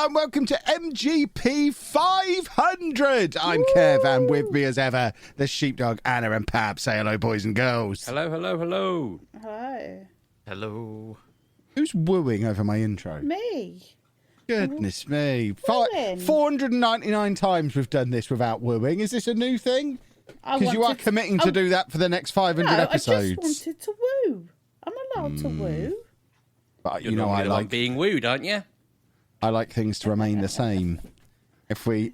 Hello and welcome to MGP500. I'm Kev, and with me as ever, the Sheepdog, Anna and Pab. Say hello, boys and girls. Hello, hello, hello. Hi. Hello. Who's wooing over my intro? Me. Goodness me. Wooing. 499 times we've done this without wooing. Is this a new thing? Because you are committing to do that for the next 500 episodes. I just wanted to woo. I'm allowed to woo. But You're I like being wooed, aren't you? I like things to remain the same. If we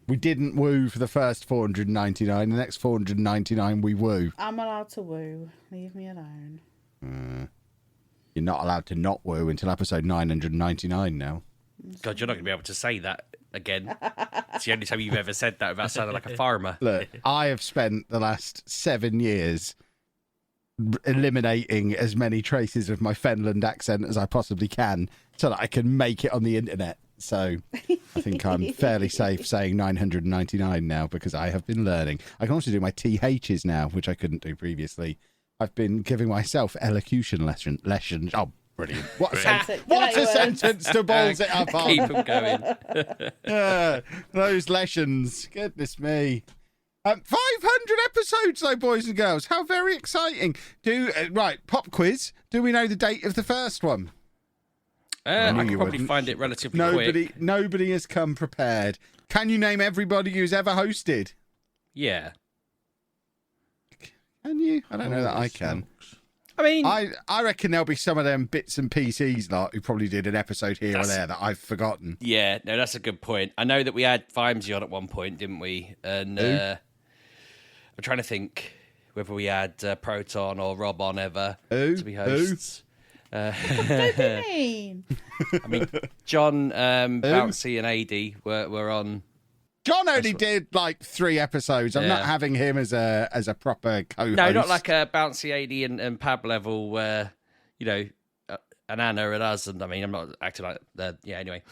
didn't woo for the first 499, the next 499 we woo. I'm allowed to woo. Leave me alone. You're not allowed to not woo until episode 999 now. God, you're not going to be able to say that again. It's the only time you've ever said that without sounding like a farmer. Look, I have spent the last 7 years eliminating as many traces of my Fenland accent as I possibly can so that I can make it on the internet. So I think I'm fairly safe saying 999 now because I have been learning. I can also do my THs now, which I couldn't do previously. I've been giving myself elocution lessons. Oh, brilliant. What a sentence to balls it up on. Keep them going. Those lessons. Goodness me. 500 episodes, though, boys and girls. How very exciting. Right, pop quiz. Do we know the date of the first one? I can probably find it relatively quick. Nobody has come prepared. Can you name everybody who's ever hosted? Yeah. Can you? I don't know that I can. I mean, I reckon there'll be some of them bits and PCs who probably did an episode here or there that I've forgotten. Yeah, no, that's a good point. I know that we had Vimesy on at one point, didn't we? And I'm trying to think whether we had Proton or Rob on ever to be hosts. What do you mean? I mean, John, Bouncy and AD were on. John only did like 3 episodes. I'm not having him as a proper co-host. No, not like a Bouncy AD and Pab level where, you know, and Anna and us. And I mean, I'm not acting like that. Yeah, anyway.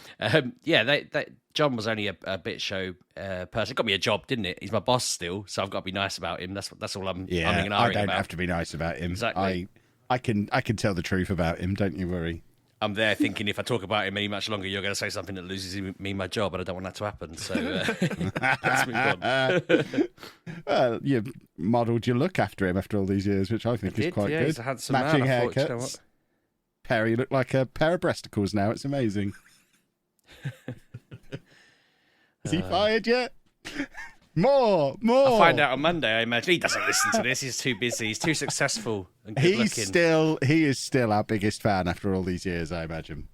John was only a bit show person. Got me a job, didn't it? He's my boss still, so I've got to be nice about him. That's all I'm I don't have to be nice about him. Exactly. I can tell the truth about him. Don't you worry. I'm there thinking if I talk about him any much longer, you're going to say something that loses me my job, and I don't want that to happen. So let's move on. Well, you've modelled your look after him after all these years, which I think is quite good. He's a handsome matching man, haircuts. You know what? Perry look like a pair of breasticles now. It's amazing. Is he fired yet? More. I'll find out on Monday, I imagine. He doesn't listen to this. He's too busy. He's too successful and good looking. He is still our biggest fan after all these years, I imagine.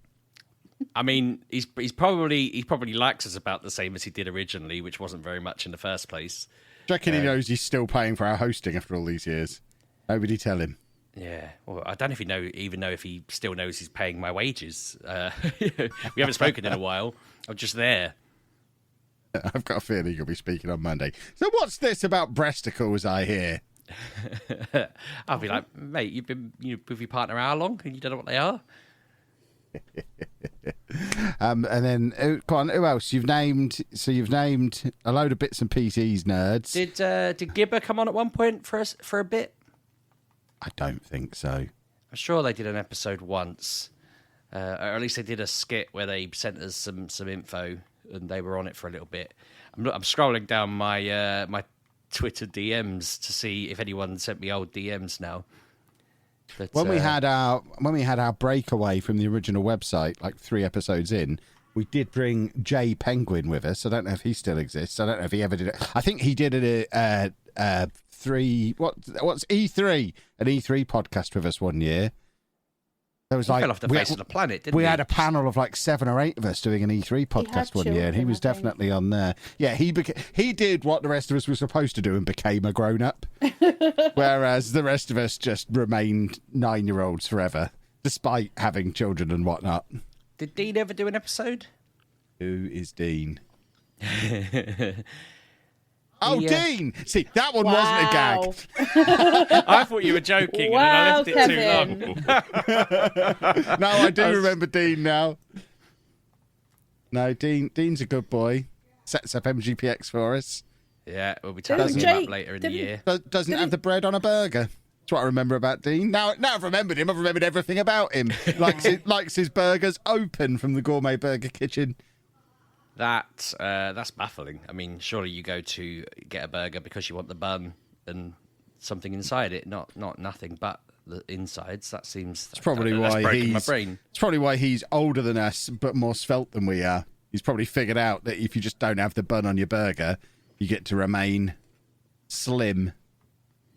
I mean, he probably likes us about the same as he did originally, which wasn't very much in the first place. Do you reckon he knows he's still paying for our hosting after all these years? Nobody tell him. Yeah, well, I don't know if even know if he still knows he's paying my wages. We haven't spoken in a while. I'm just there. I've got a feeling you'll be speaking on Monday. So what's this about breasticles I hear? I'll be like, mate, you've been with your partner how long and you don't know what they are? And then, go on, who else? You've named a load of bits and PCs nerds. Did Gibber come on at one point for a bit? I don't think so. I'm sure they did an episode once. Or at least they did a skit where they sent us some info and they were on it for a little bit. I'm scrolling down my my Twitter DMs to see if anyone sent me old DMs now. But, when we had our breakaway from the original website, like 3 episodes in, we did bring Jay Penguin with us. I don't know if he still exists. I don't know if he ever did it. I think he did it at what's E3, an E3 podcast with us one year. There was he fell off the face of the planet, didn't we? We had a panel of like 7 or 8 of us doing an E3 podcast one year, and he was definitely on there. Yeah, he did what the rest of us were supposed to do and became a grown-up, whereas the rest of us just remained 9-year-olds forever, despite having children and whatnot. Did Dean ever do an episode? Who is Dean? Oh, Dean! See, that one wasn't a gag. I thought you were joking, and then I left Kevin. it too long. No, I do remember Dean now. No, Dean's a good boy. Sets up MGPX for us. Yeah, we'll be talking him up later in the year. Doesn't have the bread on a burger. That's what I remember about Dean. Now I've remembered him. I've remembered everything about him. Likes his burgers open from the gourmet burger kitchen. That's baffling. I mean, surely you go to get a burger because you want the bun and something inside it, not nothing but the insides. That seems It's probably why breaking my brain. It's probably why he's older than us, but more svelte than we are. He's probably figured out that if you just don't have the bun on your burger, you get to remain slim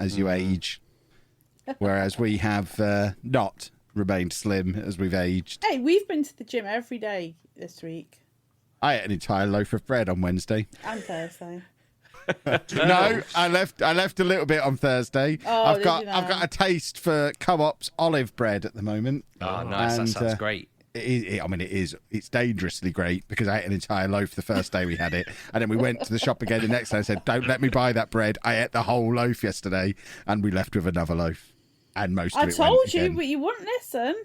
as you age. Whereas we have not remained slim as we've aged. Hey, we've been to the gym every day this week. I ate an entire loaf of bread on Wednesday. And Thursday. No, I left a little bit on Thursday. Oh, I've got a taste for Co-op's olive bread at the moment. Oh, nice. And, that sounds great. It's dangerously great because I ate an entire loaf the first day we had it, and then we went to the shop again the next day and said, "Don't let me buy that bread." I ate the whole loaf yesterday, and we left with another loaf, and most of I it told went you, again. but you wouldn't listen.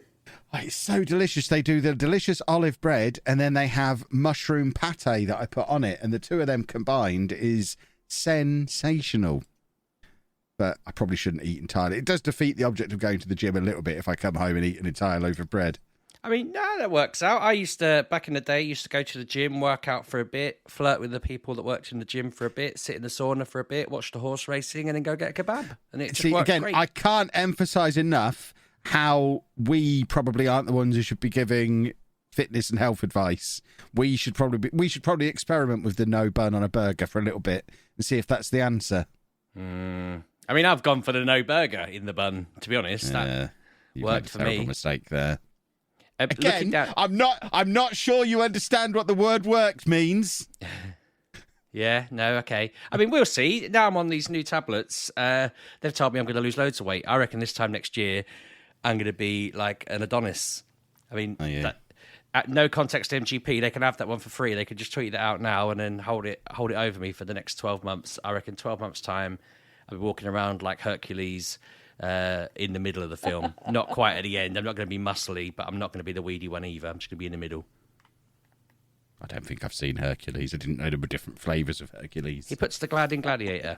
Oh, it's so delicious. They do the delicious olive bread, and then they have mushroom pate that I put on it, and the two of them combined is sensational. But I probably shouldn't eat entirely. It does defeat the object of going to the gym a little bit if I come home and eat an entire loaf of bread. I mean, no, that works out. I used to, back in the day, go to the gym, work out for a bit, flirt with the people that worked in the gym for a bit, sit in the sauna for a bit, watch the horse racing, and then go get a kebab. And it just works great. I can't emphasize enough how we probably aren't the ones who should be giving fitness and health advice. We should probably experiment with the no bun on a burger for a little bit and see if that's the answer. I mean, I've gone for the no burger in the bun, to be honest. That worked for me. Terrible mistake there. Again, I'm not sure you understand what the word "worked" means. Yeah, no, okay. I mean, we'll see. Now I'm on these new tablets. They've told me I'm going to lose loads of weight. I reckon this time next year, I'm going to be like an Adonis. I mean, at no context to MGP, they can have that one for free. They could just tweet that out now and then hold it over me for the next 12 months. I reckon 12 months' time, I'll be walking around like Hercules in the middle of the film. Not quite at the end. I'm not going to be muscly, but I'm not going to be the weedy one either. I'm just going to be in the middle. I don't think I've seen Hercules. I didn't know there were different flavours of Hercules. He puts the glad in Gladiator.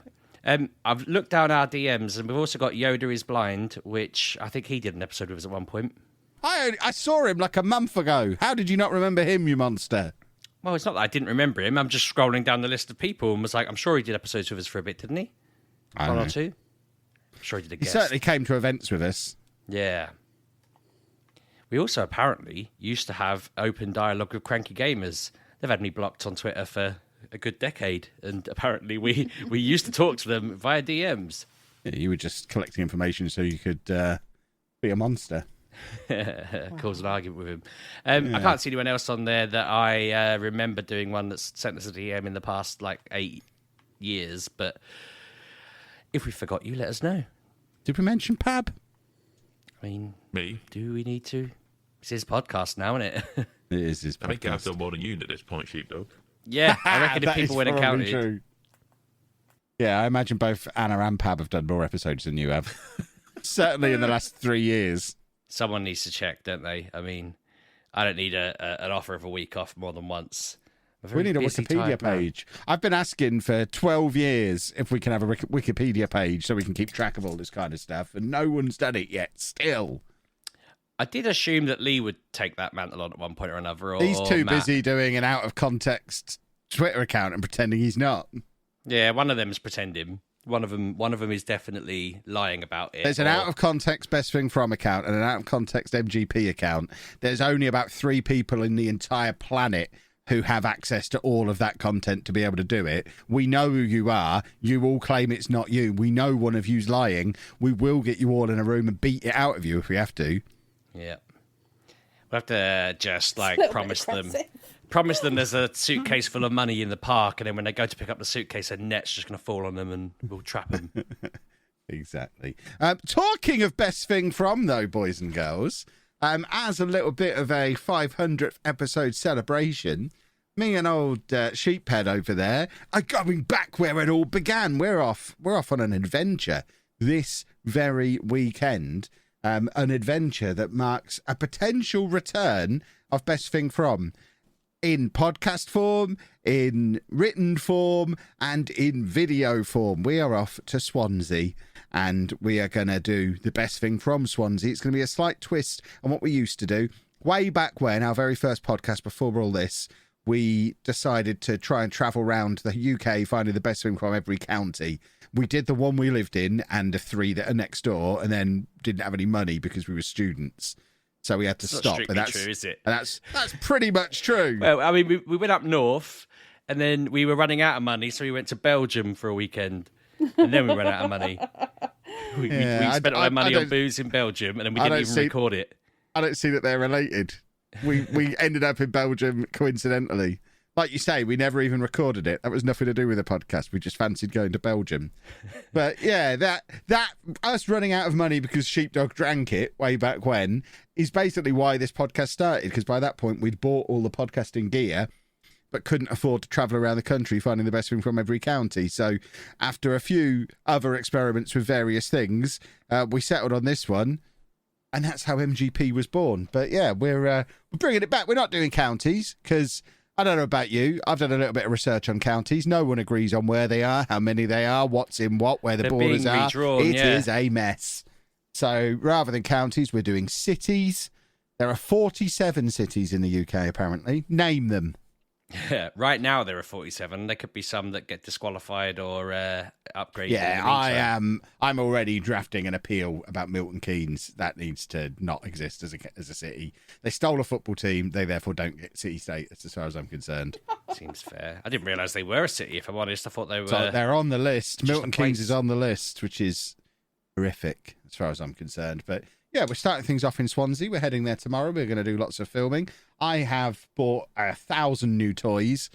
I've looked down our DMs, and we've also got Yoda is Blind, which I think he did an episode with us at one point. I saw him like a month ago. How did you not remember him, you monster? Well, it's not that I didn't remember him. I'm just scrolling down the list of people and was like, I'm sure he did episodes with us for a bit, didn't he? One or two? I'm sure he did a guest. He certainly came to events with us. Yeah. We also apparently used to have open dialogue with cranky gamers. They've had me blocked on Twitter for a good decade, and apparently we used to talk to them via DMs. Yeah, you were just collecting information so you could be a monster. Cause an argument with him. I can't see anyone else on there that I remember doing one that's sent us a DM in the past like 8 years, but if we forgot you, let us know. Did we mention Pab? I mean, Me? do we need to? It's his podcast now, isn't it? It is his podcast. I think I've done more than you at this point, Sheepdog. Yeah, I reckon if That people is went and probably counted. true. Yeah, I imagine both Anna and Pab have done more episodes than you have. Certainly in the last 3 years. Someone needs to check, don't they? I mean, I don't need an offer of a week off more than once. We need a Wikipedia page. I've been asking for 12 years if we can have a Wikipedia page so we can keep track of all this kind of stuff, and no one's done it yet, still. I did assume that Lee would take that mantle on at one point or another. Or He's too Matt. busy doing an out-of-context Twitter account and pretending he's not. Yeah, one of them's pretending. One of them is definitely lying about it. There's an out-of-context Best Thing From account and an out-of-context MGP account. There's only about 3 people in the entire planet who have access to all of that content to be able to do it. We know who you are. You all claim it's not you. We know one of you's lying. We will get you all in a room and beat it out of you if we have to. Yeah. We'll have to just like promise them there's a suitcase full of money in the park, and then when they go to pick up the suitcase, a net's just going to fall on them and we'll trap them. Exactly. Talking of Best Thing From, though, boys and girls, as a little bit of a 500th episode celebration, me and old Sheephead over there are going back where it all began. We're off on an adventure this very weekend. An adventure that marks a potential return of Best Thing From. in podcast form, in written form, and in video form. We are off to Swansea, and we are going to do the best thing from Swansea. It's going to be a slight twist on what we used to do. Way back when, our very first podcast before all this, we decided to try and travel around the UK, finding the best thing from every county. We did the one we lived in and the 3 that are next door, and then didn't have any money because we were students. So we had to stop. Not strictly true, is it? And that's pretty much true. Well, I mean, we went up north, and then we were running out of money, so we went to Belgium for a weekend, and then we ran out of money. We spent all our money on booze in Belgium, and then we didn't even record it. I don't see that they're related. We ended up in Belgium coincidentally. Like you say, we never even recorded it. That was nothing to do with the podcast. We just fancied going to Belgium. But yeah, that us running out of money because Sheepdog drank it way back when is basically why this podcast started. Because by that point, we'd bought all the podcasting gear, but couldn't afford to travel around the country finding the best thing from every county. So after a few other experiments with various things, we settled on this one. And that's how MGP was born. But yeah, we're bringing it back. We're not doing counties because I don't know about you. I've done a little bit of research on counties. No one agrees on where they are, how many they are, what's in what, where the borders are. It is a mess. So rather than counties, we're doing cities. There are 47 cities in the UK, apparently. Name them. Right now there are 47. There could be some that get disqualified or upgraded. Yeah, I'm already drafting an appeal about Milton Keynes. That needs to not exist as a city. They stole a football team. They therefore don't get city status, as far as I'm concerned. Seems fair. I didn't realise they were a city. If I'm honest, I thought they were. So they're on the list. Milton Keynes is on the list, which is horrific as far as I'm concerned. But yeah, we're starting things off in Swansea. We're heading there tomorrow. We're going to do lots of filming. I have bought 1,000 new toys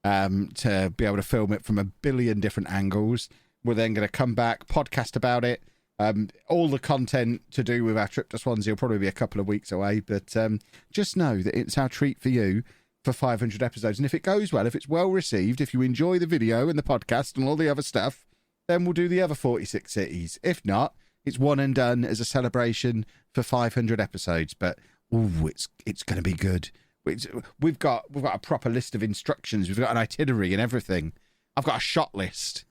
to be able to film it from a billion different angles. We're then going to come back, podcast about it. All the content to do with our trip to Swansea will probably be a couple of weeks away. But just know that it's our treat for you for 500 episodes. And if it goes well, if it's well received, if you enjoy the video and the podcast and all the other stuff, then we'll do the other 46 cities. If not, it's one and done as a celebration for 500 episodes. But it's going to be good. We've got a proper list of instructions. We've got an itinerary and everything. I've got a shot list.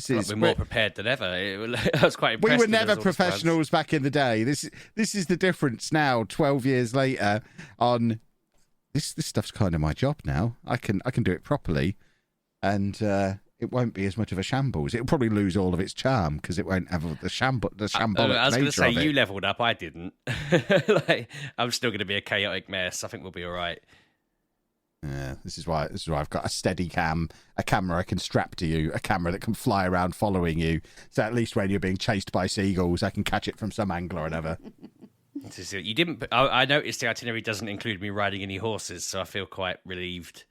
We're more prepared than ever. I was quite impressed. We were never professionals back in the day. This is the difference now, 12 years later. On this stuff's kind of my job now. I can do it properly, and it won't be as much of a shambles. It'll probably lose all of its charm because it won't have the shambolic nature of it. I was going to say, you leveled up. I didn't. I'm still going to be a chaotic mess. I think we'll be all right. Yeah, this is why I've got a steady cam, a camera I can strap to you, a camera that can fly around following you. So at least when you're being chased by seagulls, I can catch it from some angle or another. You didn't. I noticed the itinerary doesn't include me riding any horses, so I feel quite relieved.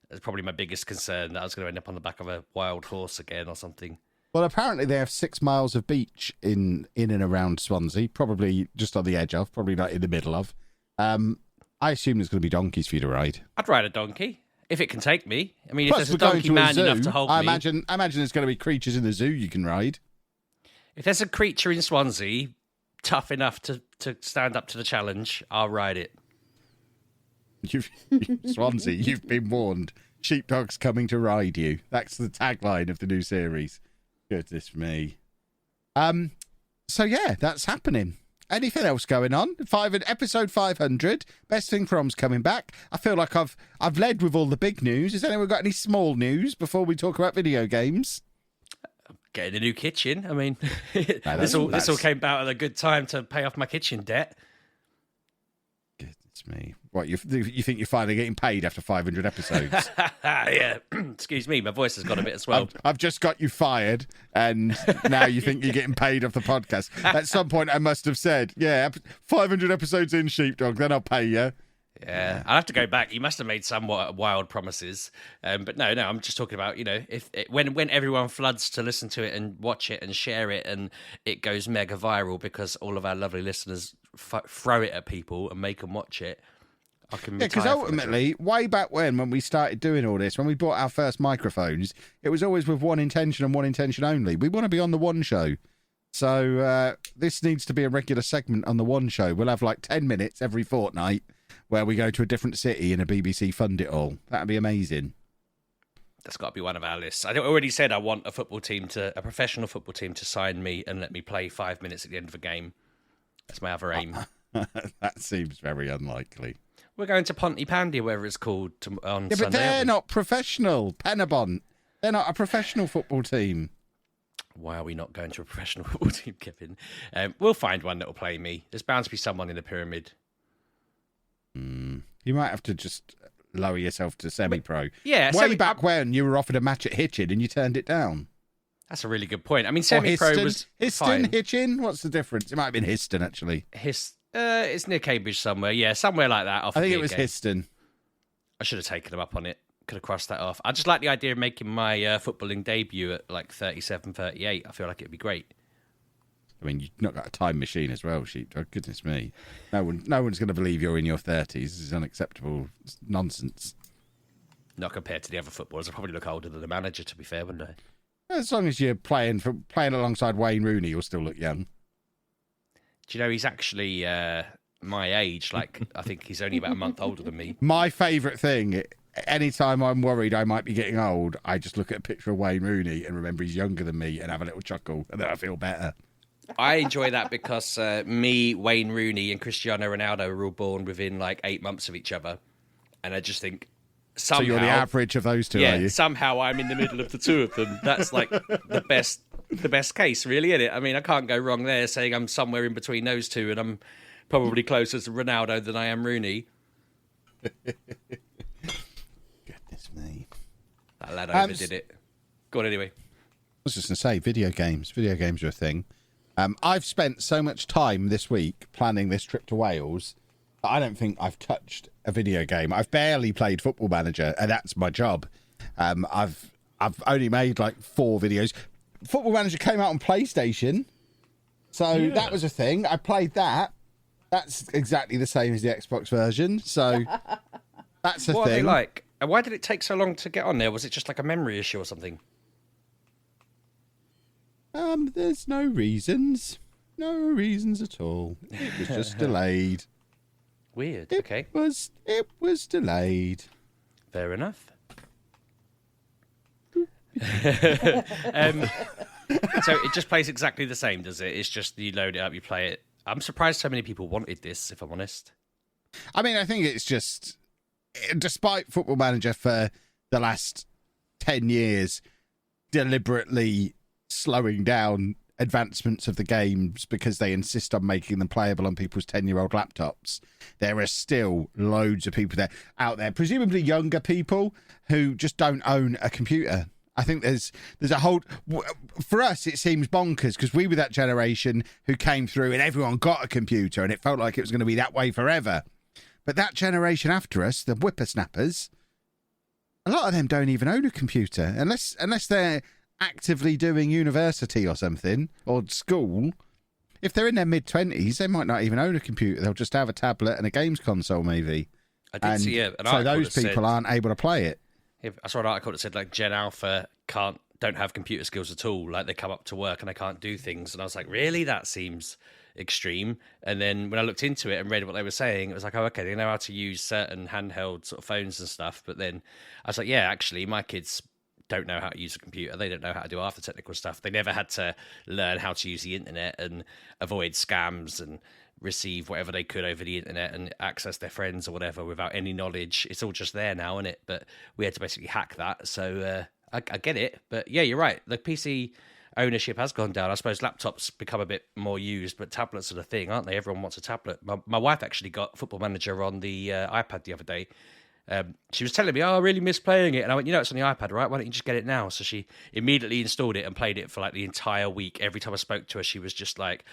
That's probably my biggest concern, that I was going to end up on the back of a wild horse again or something. Well, apparently they have 6 miles of beach in and around Swansea, probably just on the edge of, probably not in the middle of. I assume there's going to be donkeys for you to ride. I'd ride a donkey, if it can take me. I mean, if there's a donkey man enough to hold me... I imagine there's going to be creatures in the zoo you can ride. If there's a creature in Swansea tough enough to stand up to the challenge, I'll ride it. Swansea, you've been warned. Sheepdog's coming to ride you. That's the tagline of the new series. Goodness me. So yeah, that's happening. Anything else going on? Episode 500. Best Thing From's coming back. I feel like I've led with all the big news. Has anyone got any small news before we talk about video games? Getting a new kitchen. I mean, this all came about at a good time to pay off my kitchen debt. Goodness me. What, you think you're finally getting paid after 500 episodes? Yeah. Excuse me, my voice has got a bit as well. I've just got you fired, and now you think you're getting paid off the podcast. At some point, I must have said, 500 episodes in, Sheepdog, then I'll pay you. Yeah, I'll have to go back. You must have made somewhat wild promises. But no, I'm just talking about, when everyone floods to listen to it and watch it and share it, and it goes mega viral because all of our lovely listeners throw it at people and make them watch it. Because ultimately, way back when we started doing all this, when we bought our first microphones, it was always with one intention and one intention only. We want to be on the One Show. So this needs to be a regular segment on the One Show. We'll have like 10 minutes every fortnight where we go to a different city and a BBC fund it all. That'd be amazing. That's got to be one of our lists. I already said I want a professional football team to sign me and let me play 5 minutes at the end of a game. That's my other aim. That seems very unlikely. We're going to Pontypandy, whatever it's called, on Sunday. But they're not professional. Penabon. They're not a professional football team. Why are we not going to a professional football team, Kevin? We'll find one that will play me. There's bound to be someone in the pyramid. You might have to just lower yourself to semi-pro. Yeah. Way back when you were offered a match at Hitchin and you turned it down. That's a really good point. I mean, semi-pro was Histon, fine. Hitchin? What's the difference? It might have been Histon, actually. It's near Cambridge somewhere. Yeah, somewhere like that. I think it was Histon. I should have taken them up on it. Could have crossed that off. I just like the idea of making my footballing debut at like 37, 38. I feel like it'd be great. I mean, you've not got a time machine as well, Sheepdog. Goodness me. No one's going to believe you're in your 30s. This is unacceptable nonsense. Not compared to the other footballers. I probably look older than the manager, to be fair, wouldn't I? As long as you're playing alongside Wayne Rooney, you'll still look young. Do you know he's actually my age? Like, I think he's only about a month older than me. My favourite thing, anytime I'm worried I might be getting old, I just look at a picture of Wayne Rooney and remember he's younger than me and have a little chuckle, and then I feel better. I enjoy that because me, Wayne Rooney, and Cristiano Ronaldo were all born within like 8 months of each other. And I just think somehow... So you're the average of those two, are you? Somehow I'm in the middle of the two of them. That's like the best case, really, isn't it? I mean, I can't go wrong there saying I'm somewhere in between those two and I'm probably closer to Ronaldo than I am Rooney. Goodness me. That lad overdid it. Go on anyway. I was just going to say, video games. Video games are a thing. I've spent so much time this week planning this trip to Wales that I don't think I've touched a video game. I've barely played Football Manager, and that's my job. I've only made like 4 videos. Football Manager came out on PlayStation, so that was a thing. I played that. That's exactly the same as the Xbox version, so that's a thing. What are they like? And why did it take so long to get on there? Was it just like a memory issue or something? There's no reasons. No reasons at all. It was just delayed. Weird. It Okay. was delayed. Fair enough. So it just plays exactly the same, does it? It's just you load it up, you play it. I'm surprised so many people wanted this, if I'm honest. I mean, I think it's just, despite Football Manager for the last 10 years deliberately slowing down advancements of the games because they insist on making them playable on people's 10-year-old laptops, there are still loads of people out there, presumably younger people, who just don't own a computer. I think there's a whole... For us, it seems bonkers because we were that generation who came through and everyone got a computer and it felt like it was going to be that way forever. But that generation after us, the whippersnappers, a lot of them don't even own a computer unless they're actively doing university or something, or school. If they're in their mid-20s, they might not even own a computer. They'll just have a tablet and a games console, maybe. I did see an article. So those that people aren't able to play it. I saw an article that said like Gen Alpha don't have computer skills at all. Like they come up to work and they can't do things. And I was like, really? That seems extreme. And then when I looked into it and read what they were saying, it was like, oh, okay, they know how to use certain handheld sort of phones and stuff. But then I was like, yeah, actually, my kids don't know how to use a computer. They don't know how to do half the technical stuff. They never had to learn how to use the internet and avoid scams and receive whatever they could over the internet and access their friends or whatever without any knowledge. It's all just there now, isn't it? But we had to basically hack that. So I get it. But yeah, you're right. The PC ownership has gone down. I suppose laptops become a bit more used, but tablets are the thing, aren't they? Everyone wants a tablet. My wife actually got Football Manager on the iPad the other day. She was telling me, oh, I really miss playing it. And I went, it's on the iPad, right? Why don't you just get it now? So she immediately installed it and played it for like the entire week. Every time I spoke to her, she was just like,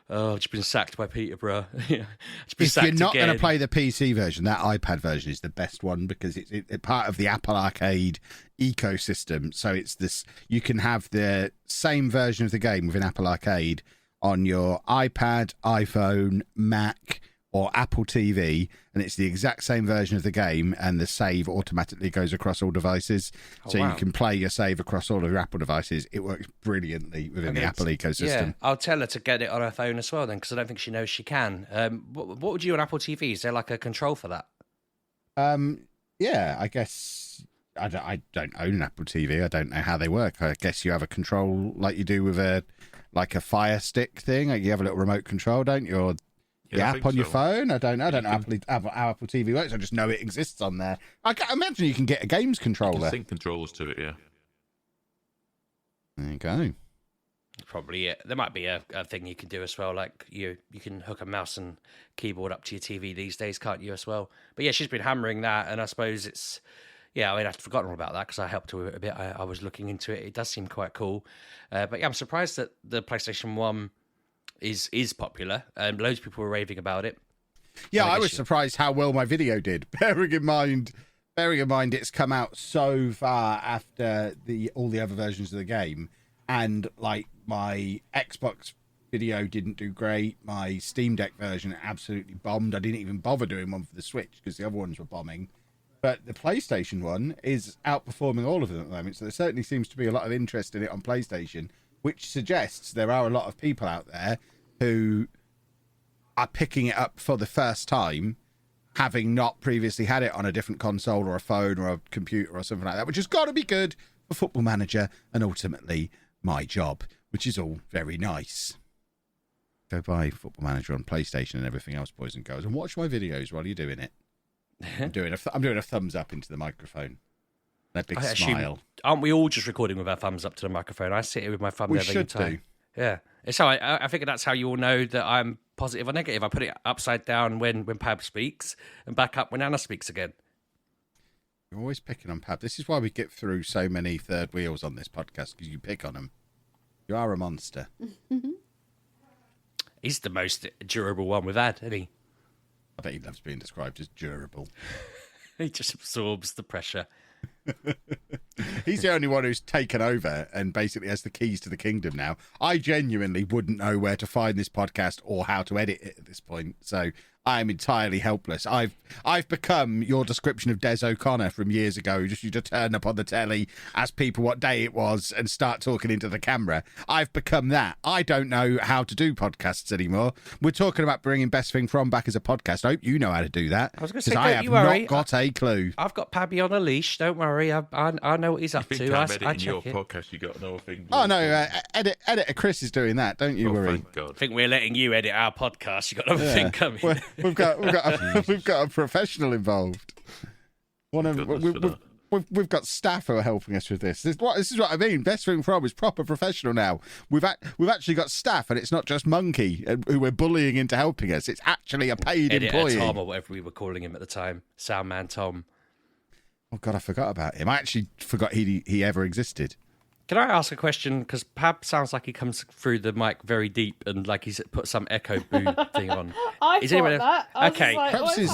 oh, I've just been sacked by Peterborough. If you're not going to play the PC version, that iPad version is the best one because it's part of the Apple Arcade ecosystem. So it's this, you can have the same version of the game within Apple Arcade on your iPad, iPhone, Mac, or Apple TV, and it's the exact same version of the game, and the save automatically goes across all devices. So wow. you can play your save across all of your Apple devices. It works brilliantly within the Apple ecosystem. Yeah, I'll tell her to get it on her phone as well then, because I don't think she knows she can. What would you on Apple TV? Is there like a control for that? Yeah, I guess I don't own an Apple TV. I don't know how they work. I guess you have a control like you do with a Fire Stick thing. Like you have a little remote control, don't you? Or the app on your phone. I don't know how Apple TV works. I just know it exists on there. I imagine you can get a games controller. Sync controllers to it, yeah. There you go. Probably it. There might be a thing you can do as well. Like you can hook a mouse and keyboard up to your TV these days, can't you, as well? But yeah, she's been hammering that, and I suppose it's... Yeah, I mean, I'd forgotten all about that because I helped her with it a bit. I was looking into it. It does seem quite cool. But yeah, I'm surprised that the PlayStation 1 is popular. Loads of people were raving about it. Yeah, I was surprised how well my video did. Bearing in mind it's come out so far after all the other versions of the game, and like my Xbox video didn't do great. My Steam Deck version absolutely bombed. I didn't even bother doing one for the Switch because the other ones were bombing. But the PlayStation one is outperforming all of them at the moment. So there certainly seems to be a lot of interest in it on PlayStation, which suggests there are a lot of people out there who are picking it up for the first time, having not previously had it on a different console or a phone or a computer or something like that, which has got to be good for Football Manager and ultimately my job, which is all very nice. Go buy Football Manager on PlayStation and everything else, boys and girls, and watch my videos while you're doing it. I'm doing a thumbs up into the microphone. That big smile. Aren't we all just recording with our thumbs up to the microphone? I sit here with my thumb there the time. Do. Yeah. It's how I figure that's how you all know that I'm positive or negative. I put it upside down when Pab speaks and back up when Anna speaks again. You're always picking on Pab. This is why we get through so many third wheels on this podcast, because you pick on them. You are a monster. He's the most durable one we've had, isn't he? I bet he loves being described as durable. He just absorbs the pressure. He's the only one who's taken over and basically has the keys to the kingdom now. I genuinely wouldn't know where to find this podcast or how to edit it at this point, so I am entirely helpless. I've become your description of Des O'Connor from years ago. You just turn up on the telly, ask people what day it was, and start talking into the camera. I've become that. I don't know how to do podcasts anymore. We're talking about bringing Best Thing From back as a podcast. I hope you know how to do that. I was going to say, because I have not got a clue. I've got Pabby on a leash. Don't worry. I know what he's up to. I check your it. podcast, you got no thing. Oh no, editor Chris is doing that. Don't you worry. Thank God. I think we're letting you edit our podcast. You got another thing coming. We've got a professional involved. We've got staff who are helping us with this. This is what I mean. Best Thing From is proper professional now. We've actually got staff, and it's not just Monkey who we're bullying into helping us. It's actually a paid Editor employee. Tom, or whatever we were calling him at the time, Soundman Tom. Oh God, I forgot about him. I actually forgot he ever existed. Can I ask a question? Because Pab sounds like he comes through the mic very deep and like he's put some echo boo thing on. I thought that. Okay.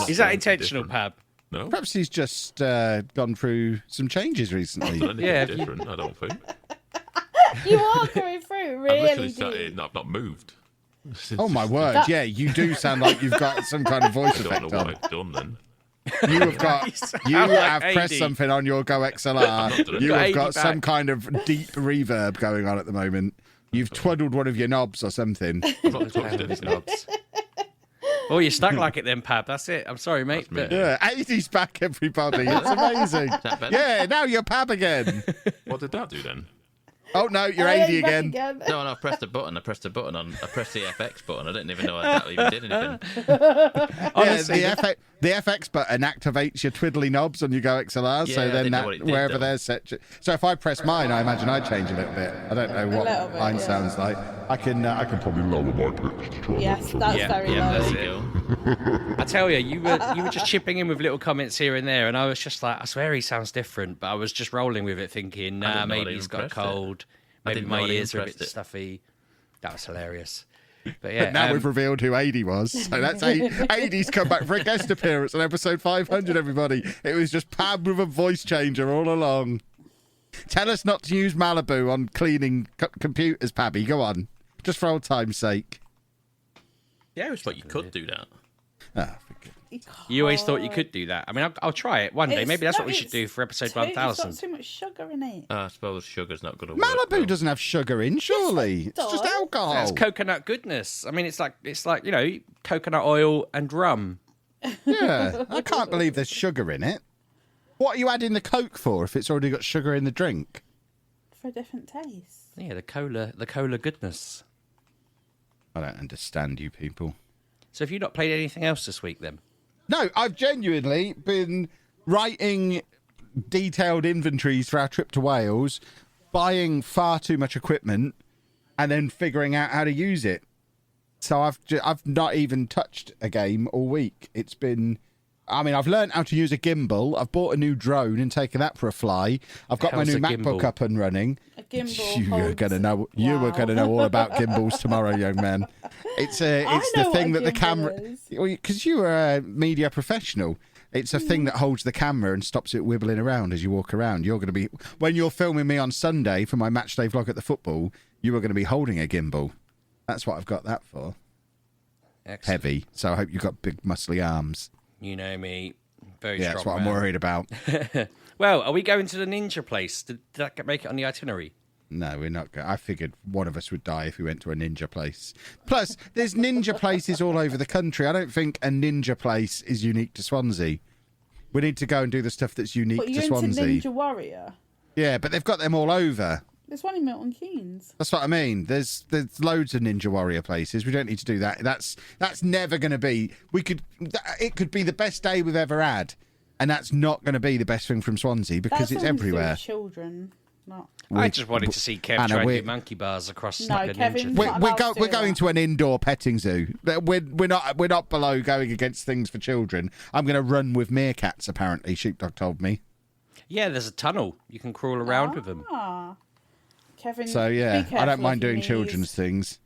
Is that intentional, Pab? No. Perhaps he's just gone through some changes recently. Yeah, different. I don't think. You are going through really I've literally sat deep. here, I've not moved. Oh my word! Yeah, you do sound like you've got some kind of voice I don't effect know on. what I've done then. You have pressed AD. something on your Go XLR. You Got have AD got some back. kind of deep reverb going on at the moment. You've twaddled one of your knobs or something. I've not touched anything. Oh, you're stuck like it then, Pab. That's it. I'm sorry, mate. That's But me. Yeah, 80's back, everybody. It's amazing. that better? Yeah, now you're Pab again. What did that do then? Oh no, you're Oh, 80 you're back again. No, I pressed the button. I pressed the FX button. I didn't even know that even did anything. honestly, Yeah, the FX button activates your twiddly knobs on your Go XLR, Yeah, so I then didn't know that what it did, wherever though. they're set. So if I press mine, I imagine I change a little bit. I don't know what little bit, mine yeah. sounds like. I can probably lower my pitch to try and Yes, that's very yeah, low. that's There you go. I tell you, you were just chipping in with little comments here and there, and I was just like, I swear he sounds different, but I was just rolling with it, thinking, I nah, didn't know maybe they he's got a impressed it. cold, I maybe didn't my know they ears are a bit impressed it. stuffy. That was hilarious. But yeah, Now we've revealed who AD was. So that's AD's come back for a guest appearance on episode 500, everybody. It was just Pab with a voice changer all along. Tell us not to use Malibu on cleaning computers, Pabby. Go on. Just for old time's sake. Yeah, but you could do that. Ah, for goodness. You always thought you could do that. I mean, I'll try it one day. Maybe that's what we should do for episode 1000. It's got too much sugar in it. I suppose sugar's not going to work. Malibu doesn't have sugar in, surely. it It's just does. alcohol. That's coconut goodness. I mean, it's like coconut oil and rum. Yeah, I can't believe there's sugar in it. What are you adding the Coke for if it's already got sugar in the drink? For a different taste. Yeah, the cola goodness. I don't understand you people. So have you not played anything else this week then? No, I've genuinely been writing detailed inventories for our trip to Wales, buying far too much equipment, and then figuring out how to use it. So I've not even touched a game all week. It's been... I mean, I've learned how to use a gimbal. I've bought a new drone and taken that for a fly. I've got my How's new a MacBook gimbal? up and running. A gimbal. You were going to know. You were going to know all about gimbals tomorrow, young man. It's the know thing what that a the camera, gimbal is. because you are a media professional. It's a thing that holds the camera and stops it wibbling around as you walk around. You're going to be, when you're filming me on Sunday for my match day vlog at the football, you are going to be holding a gimbal. That's what I've got that for. Excellent. Heavy. So I hope you've got big muscly arms. You know me. Very Yeah, strong that's what I'm man. worried about. Well, are we going to the ninja place? Did that make it on the itinerary? No, we're not. I figured one of us would die if we went to a ninja place. Plus, there's ninja places all over the country. I don't think a ninja place is unique to Swansea. We need to go and do the stuff that's unique But to you're into Swansea. Ninja Warrior. Yeah, but they've got them all over. There's one in Milton Keynes. That's what I mean. There's loads of Ninja Warrior places. We don't need to do that. That's never going to be. It could be the best day we've ever had, and that's not going to be the best thing from Swansea because That's it's something to do with everywhere. Children, not. I just wanted to see Kev Anna, try and we're- do monkey bars across No, like a Kevin, ninja. we're- thing. not allowed to We're do going that. to an indoor petting zoo. We're not below going against things for children. I'm going to run with meerkats. Apparently, Sheepdog told me. Yeah, there's a tunnel. You can crawl around with them. Ah. Kevin, So be yeah, I careful don't mind of your doing knees. children's things.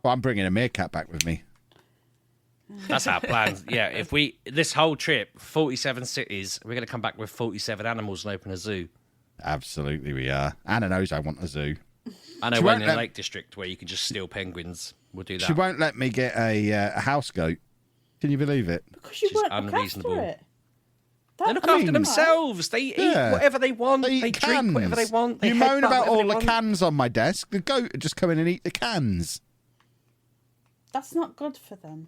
Well, I'm bringing a meerkat back with me. That's our plan. Yeah, if this whole trip, 47 cities, we're going to come back with 47 animals and open a zoo. Absolutely, we are. Anna knows I want a zoo. I know She one won't in the let- Lake District where you can just steal penguins. We'll do that. She won't let me get a house goat. Can you believe it? Because you She's weren't unreasonable. unreasonable. It. They look I after mean, themselves. They eat Yeah. whatever they want. They They eat drink cans. whatever they want. They You moan headbutt about whatever all they the want. cans on my desk. The goat would just come in and eat the cans. That's not good for them.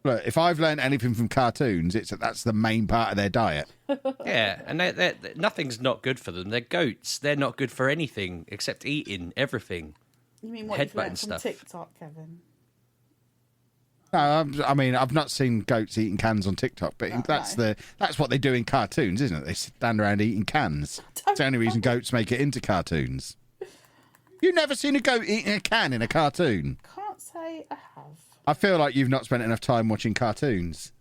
Look, if I've learned anything from cartoons, it's that that's the main part of their diet. Yeah, and nothing's not good for them. They're goats. They're not good for anything except eating everything. You mean what you've Headbutting learned from stuff. TikTok, Kevin? No, I mean, I've not seen goats eating cans on TikTok, but No, that's no. that's what they do in cartoons, isn't it? They stand around eating cans. It's the only reason goats make it into cartoons. You've never seen a goat eating a can in a cartoon? Can't say I have. I feel like you've not spent enough time watching cartoons.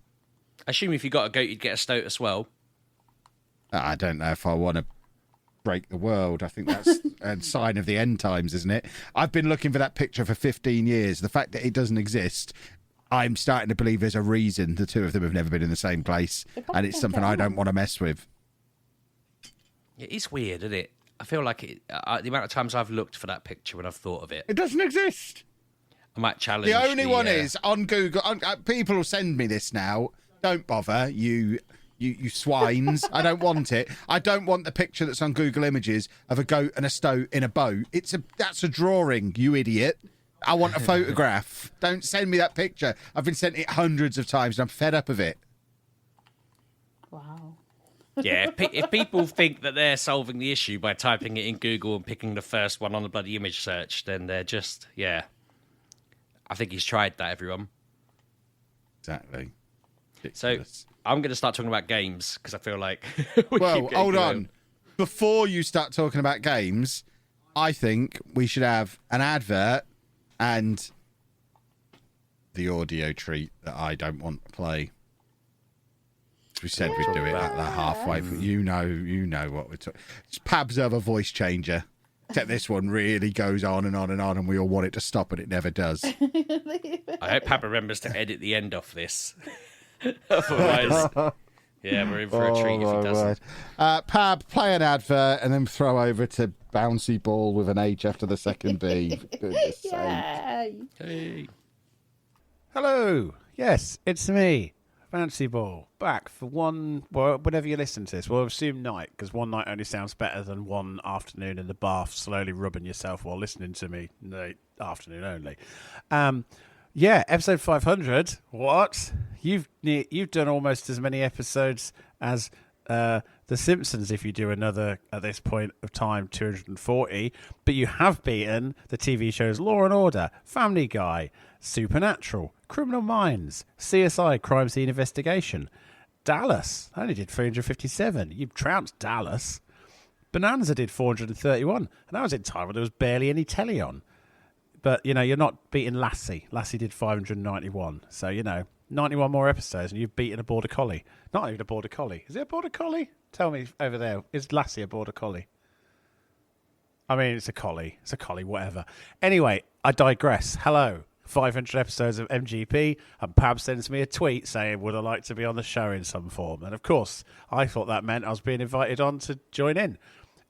I assume if you got a goat, you'd get a stoat as well. I don't know if I want to break the world. I think that's a sign of the end times, isn't it? I've been looking for that picture for 15 years. The fact that it doesn't exist, I'm starting to believe there's a reason the two of them have never been in the same place, and it's something I don't want to mess with. It is weird, isn't it? I feel like the amount of times I've looked for that picture when I've thought of it, It doesn't exist. I might challenge. The only one uh, is on Google. People will send me this now. Don't bother, you swines. I don't want it. I don't want the picture that's on Google Images of a goat and a stoat in a boat. That's a drawing, you idiot. I want a photograph. Don't send me that picture. I've been sent it hundreds of times and I'm fed up of it. Wow. Yeah, if people think that they're solving the issue by typing it in Google and picking the first one on the bloody image search, then they're just, yeah. I think he's tried that, everyone. Exactly. So Ridiculous. I'm going to start talking about games because I feel like. Well, hold on. Before you start talking about games, I think we should have an advert and the audio treat that I don't want to play. We said we'd do it at the halfway. You know what we're talking. It's Pab's other voice changer. Except this one really goes on and on and on, and we all want it to stop, and it never does. I hope Pab remembers to edit the end off this. Otherwise, yeah, we're in for a treat if he doesn't. Pab, play an advert and then throw over to Bouncy Ball with an H after the second B. For goodness sake. Yay. Hey. Hello, Yes, it's me, Fancy Ball, back for one, well, whenever you listen to this. We'll assume night, because one night only sounds better than one afternoon in the bath, slowly rubbing yourself while listening to me. No, afternoon only. Yeah, episode 500. What? You've done almost as many episodes as The Simpsons if you do another, at this point of time, 240. But you have beaten the TV shows Law and Order, Family Guy, Supernatural, Criminal Minds, CSI, Crime Scene Investigation. Dallas, I only did 357. You've trounced Dallas. Bonanza did 431. And that was in time when there was barely any telly on. But, you know, you're not beating Lassie. Lassie did 591. So, you know, 91 more episodes and you've beaten a Border Collie. Not even a Border Collie. Is it a Border Collie? Tell me over there. Is Lassie a Border Collie? I mean, it's a collie. It's a collie, whatever. Anyway, I digress. Hello. 500 episodes of MGP, and Pab sends me a tweet saying, would I like to be on the show in some form? And of course, I thought that meant I was being invited on to join in.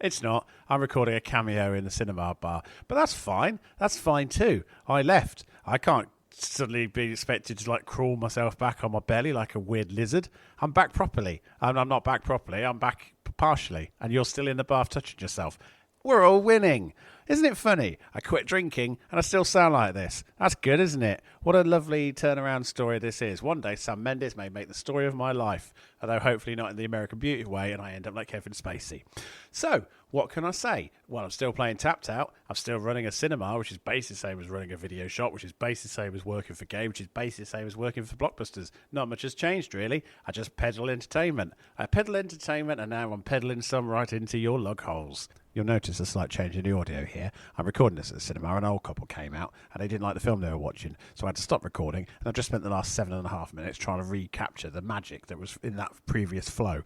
It's not. I'm recording a cameo in the cinema bar. But that's fine. That's fine too. I left. I can't suddenly be expected to like crawl myself back on my belly like a weird lizard. I'm back properly. And I'm not back properly. I'm back partially. And you're still in the bath touching yourself. We're all winning. Isn't it funny? I quit drinking and I still sound like this. That's good, isn't it? What a lovely turnaround story this is. One day Sam Mendes may make the story of my life, although hopefully not in the American Beauty way, and I end up like Kevin Spacey. So, what can I say? Well, I'm still playing Tapped Out. I'm still running a cinema, which is basically the same as running a video shop, which is basically the same as working for Gay, which is basically the same as working for Blockbusters. Not much has changed, really. I just peddle entertainment. I peddle entertainment, and now I'm peddling some right into your lug holes. You'll notice a slight change in the audio here. I'm recording this at the cinema. An old couple came out, and they didn't like the film they were watching, so I had to stop recording, and I've just spent the last 7.5 minutes trying to recapture the magic that was in that previous flow.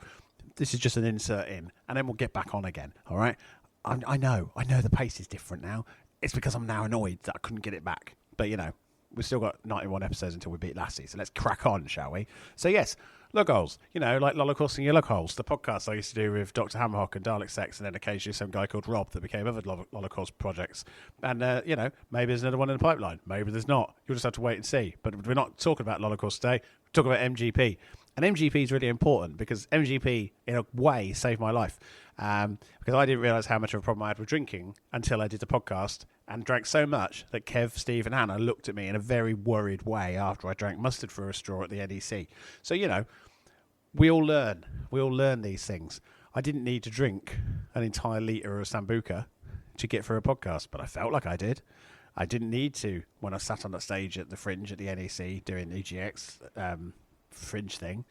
This is just an insert in, and then we'll get back on again, all right? I know the pace is different now. It's because I'm now annoyed that I couldn't get it back. But, you know, we've still got 91 episodes until we beat Lassie, so let's crack on, shall we? So, yes, lug holes. You know, like Lollicross and your lug holes, the podcast I used to do with Dr. Hammerhock and Dalek Sex, and then occasionally some guy called Rob that became other Lollicross projects. And, you know, maybe there's another one in the pipeline. Maybe there's not. You'll just have to wait and see. But we're not talking about Lollicross today. We're talking about MGP. And MGP is really important because MGP, in a way, saved my life. Because I didn't realise how much of a problem I had with drinking until I did the podcast and drank so much that Kev, Steve and Hannah looked at me in a very worried way after I drank mustard through a straw at the NEC. So, you know, we all learn. We all learn these things. I didn't need to drink an entire litre of Sambuca to get through a podcast, but I felt like I did. I didn't need to when I sat on the stage at the Fringe at the NEC doing the EGX Fringe thing,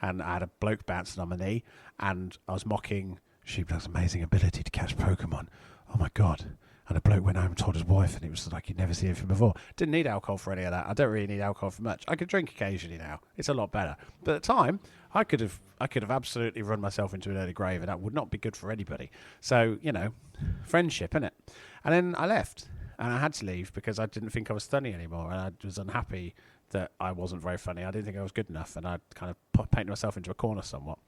and I had a bloke bouncing on my knee, and I was mocking Sheepdog's amazing ability to catch Pokemon. Oh my god. And a bloke went home and told his wife, and it was like he'd never seen anything before. Didn't need alcohol for any of that. I don't really need alcohol for much. I could drink occasionally now. It's a lot better. But at the time, I could have absolutely run myself into an early grave, and that would not be good for anybody. So, you know, friendship, innit? And then I left, and I had to leave because I didn't think I was funny anymore, and I was unhappy that I wasn't very funny. I didn't think I was good enough, and I kind of painted myself into a corner somewhat.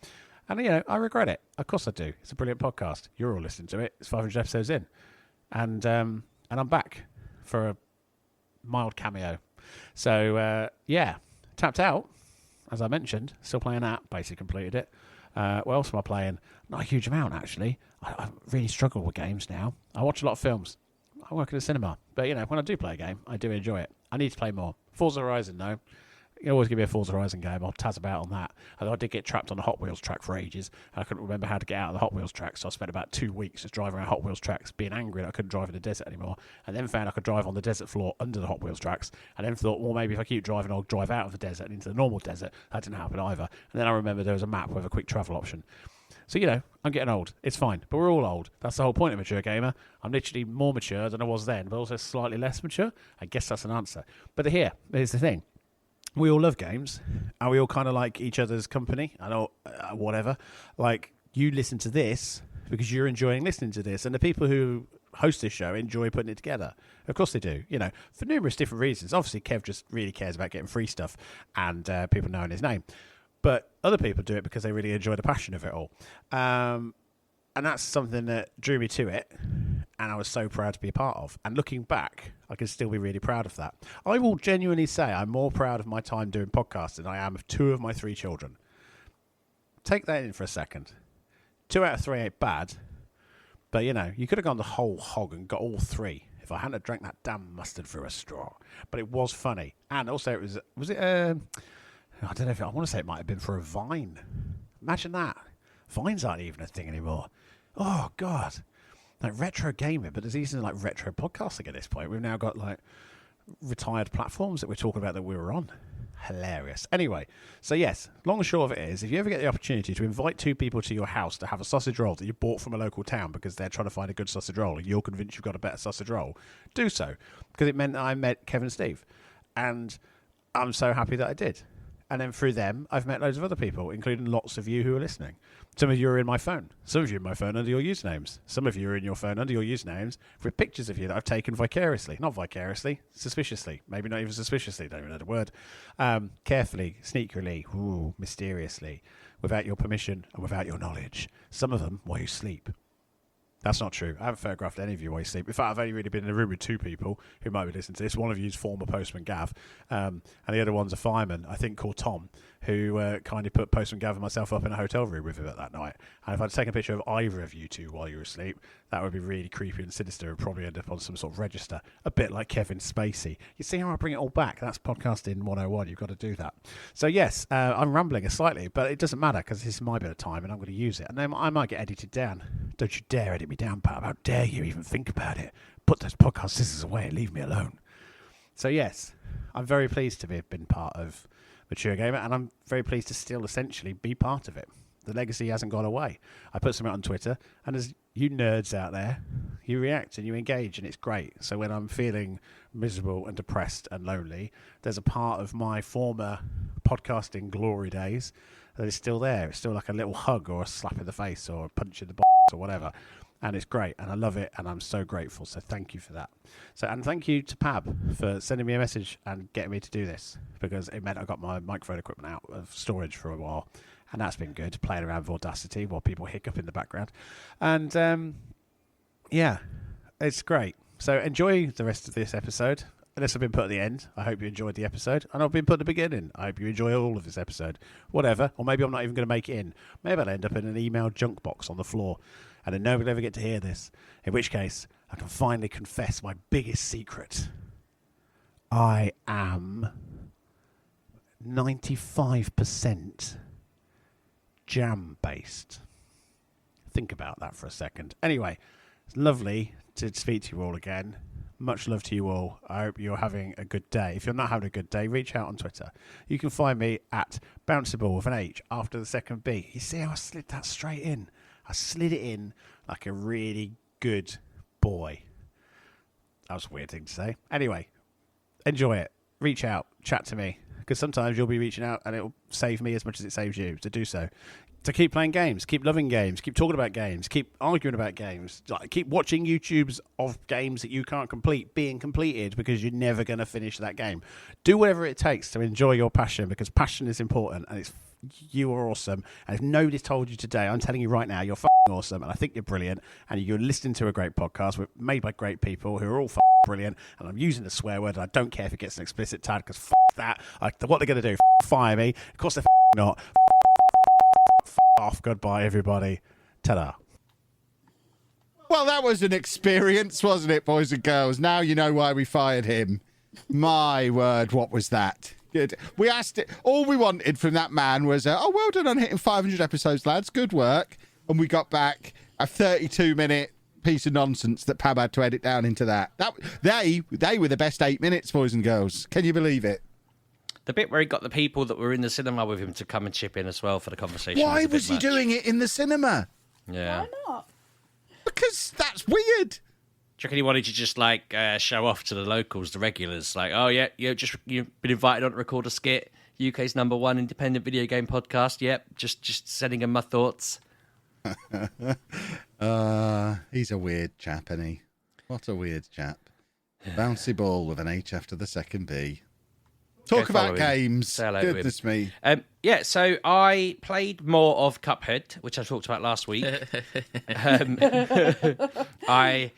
And, you know, I regret it. Of course I do. It's a brilliant podcast. You're all listening to it. It's 500 episodes in. And I'm back for a mild cameo. So, yeah, Tapped Out, as I mentioned, still playing that, basically completed it. What else am I playing? Not a huge amount, actually. I really struggle with games now. I watch a lot of films. I work in a cinema. But, you know, when I do play a game, I do enjoy it. I need to play more. Forza Horizon, though. You can always give me a Forza Horizon game. I'll taz about on that. Although I did get trapped on the Hot Wheels track for ages. I couldn't remember how to get out of the Hot Wheels track, so I spent about 2 weeks just driving around Hot Wheels tracks, being angry that I couldn't drive in the desert anymore. And then found I could drive on the desert floor under the Hot Wheels tracks. And then thought, well, maybe if I keep driving, I'll drive out of the desert and into the normal desert. That didn't happen either. And then I remember there was a map with a quick travel option. So, you know, I'm getting old. It's fine. But we're all old. That's the whole point of Mature Gamer. I'm literally more mature than I was then, but also slightly less mature. I guess that's an answer. But here's the thing. We all love games, and we all kind of like each other's company. I know, whatever. Like, you listen to this because you're enjoying listening to this, and the people who host this show enjoy putting it together. Of course they do, you know, for numerous different reasons. Obviously, Kev just really cares about getting free stuff and people knowing his name. But other people do it because they really enjoy the passion of it all. And that's something that drew me to it. and I was so proud to be a part of. And looking back, I can still be really proud of that. I will genuinely say I'm more proud of my time doing podcasts than I am of 2 of my 3 children. Take that in for a second. 2 out of 3 ain't bad, but you could have gone the whole hog and got all 3 if I hadn't have drank that damn mustard through a straw. But it was funny, and also it was it? I don't know if I want to say it might have been for a Vine. Imagine that. Vines aren't even a thing anymore. Oh God, like retro gaming, but there's even like retro podcasting at this point. We've now got like retired platforms that we're talking about that we were on. Hilarious. Anyway, so yes, long and short of it is, if you ever get the opportunity to invite 2 people to your house to have a sausage roll that you bought from a local town because they're trying to find a good sausage roll and you're convinced you've got a better sausage roll, do so. Because it meant I met Kev and Steve. And I'm so happy that I did. And then through them, I've met loads of other people, including lots of you who are listening. Some of you are in my phone. Some of you are in my phone under your usernames. Some of you are in your phone under your usernames with pictures of you that I've taken vicariously. Not vicariously, suspiciously. Maybe not even suspiciously, don't even know the word. Carefully, sneakily, mysteriously, without your permission and without your knowledge. Some of them while you sleep. That's not true. I haven't photographed any of you while you sleep. In fact, I've only really been in a room with 2 people who might be listening to this. One of you is former postman Gav, and the other one's a fireman, I think, called Tom, who kindly put postman Gav and myself up in a hotel room with him at that night. And if I'd taken a picture of either of you 2 while you were asleep, that would be really creepy and sinister and probably end up on some sort of register, a bit like Kevin Spacey. You see how I bring it all back? That's podcasting 101. You've got to do that. So yes, I'm rambling slightly, but it doesn't matter because this is my bit of time and I'm going to use it. And then I might get edited down. Don't you dare edit me down, Pab. How dare you even think about it? Put those podcast scissors away and leave me alone. So yes, I'm very pleased to have been part of Mature Gamer, and I'm very pleased to still essentially be part of it. The legacy hasn't gone away. I put something on Twitter, and as you nerds out there, you react and you engage, and it's great. So when I'm feeling miserable and depressed and lonely, there's a part of my former podcasting glory days that is still there. It's still like a little hug or a slap in the face or a punch in the or whatever. And it's great, and I love it, and I'm so grateful. So thank you for that. And thank you to Pab for sending me a message and getting me to do this, because it meant I got my microphone equipment out of storage for a while, and that's been good, playing around with Audacity while people hiccup in the background. And yeah, it's great. So enjoy the rest of this episode. This has been put at the end. I hope you enjoyed the episode. And I've been put at the beginning. I hope you enjoy all of this episode. Whatever. Or maybe I'm not even going to make it in. Maybe I'll end up in an email junk box on the floor. And then nobody will ever get to hear this. In which case, I can finally confess my biggest secret. I am 95% jam-based. Think about that for a second. Anyway, it's lovely to speak to you all again. Much love to you all. I hope you're having a good day. If you're not having a good day, reach out on Twitter. You can find me at Bouncible with an H after the second B. You see how I slid that straight in? I slid it in like a really good boy. That was a weird thing to say. Anyway, enjoy it. Reach out. Chat to me. Because sometimes you'll be reaching out and it'll save me as much as it saves you to do so. To keep playing games, keep loving games, keep talking about games, keep arguing about games, keep watching YouTubes of games that you can't complete being completed because you're never going to finish that game. Do whatever it takes to enjoy your passion, because passion is important, and you are awesome. And if nobody's told you today, I'm telling you right now, you're awesome, and I think you're brilliant, and you're listening to a great podcast made by great people who are all brilliant, and I'm using the swear word, and I don't care if it gets an explicit tag, because that. What they're going to do, fire me. Of course they're not. Off. Goodbye, everybody. Ta-da. Well, that was an experience, wasn't it, boys and girls? Now you know why we fired him. My word, what was that? Good. We asked it. All we wanted from that man was, well done on hitting 500 episodes, lads. Good work. And we got back a 32-minute piece of nonsense that Pab had to edit down into that. They were the best 8 minutes, boys and girls. Can you believe it? The bit where he got the people that were in the cinema with him to come and chip in as well for the conversation. Why was he doing it in the cinema? Yeah. Why not? Because that's weird. Do you reckon he wanted to just show off to the locals, the regulars? Like, oh yeah, you've been invited on to record a skit. UK's #1 independent video game podcast. Yep, just sending him my thoughts. He's a weird chap, isn't he? What a weird chap. Bouncy ball with an H after the second B. Talk about games. Goodness me. Yeah, so I played more of Cuphead, which I talked about last week. I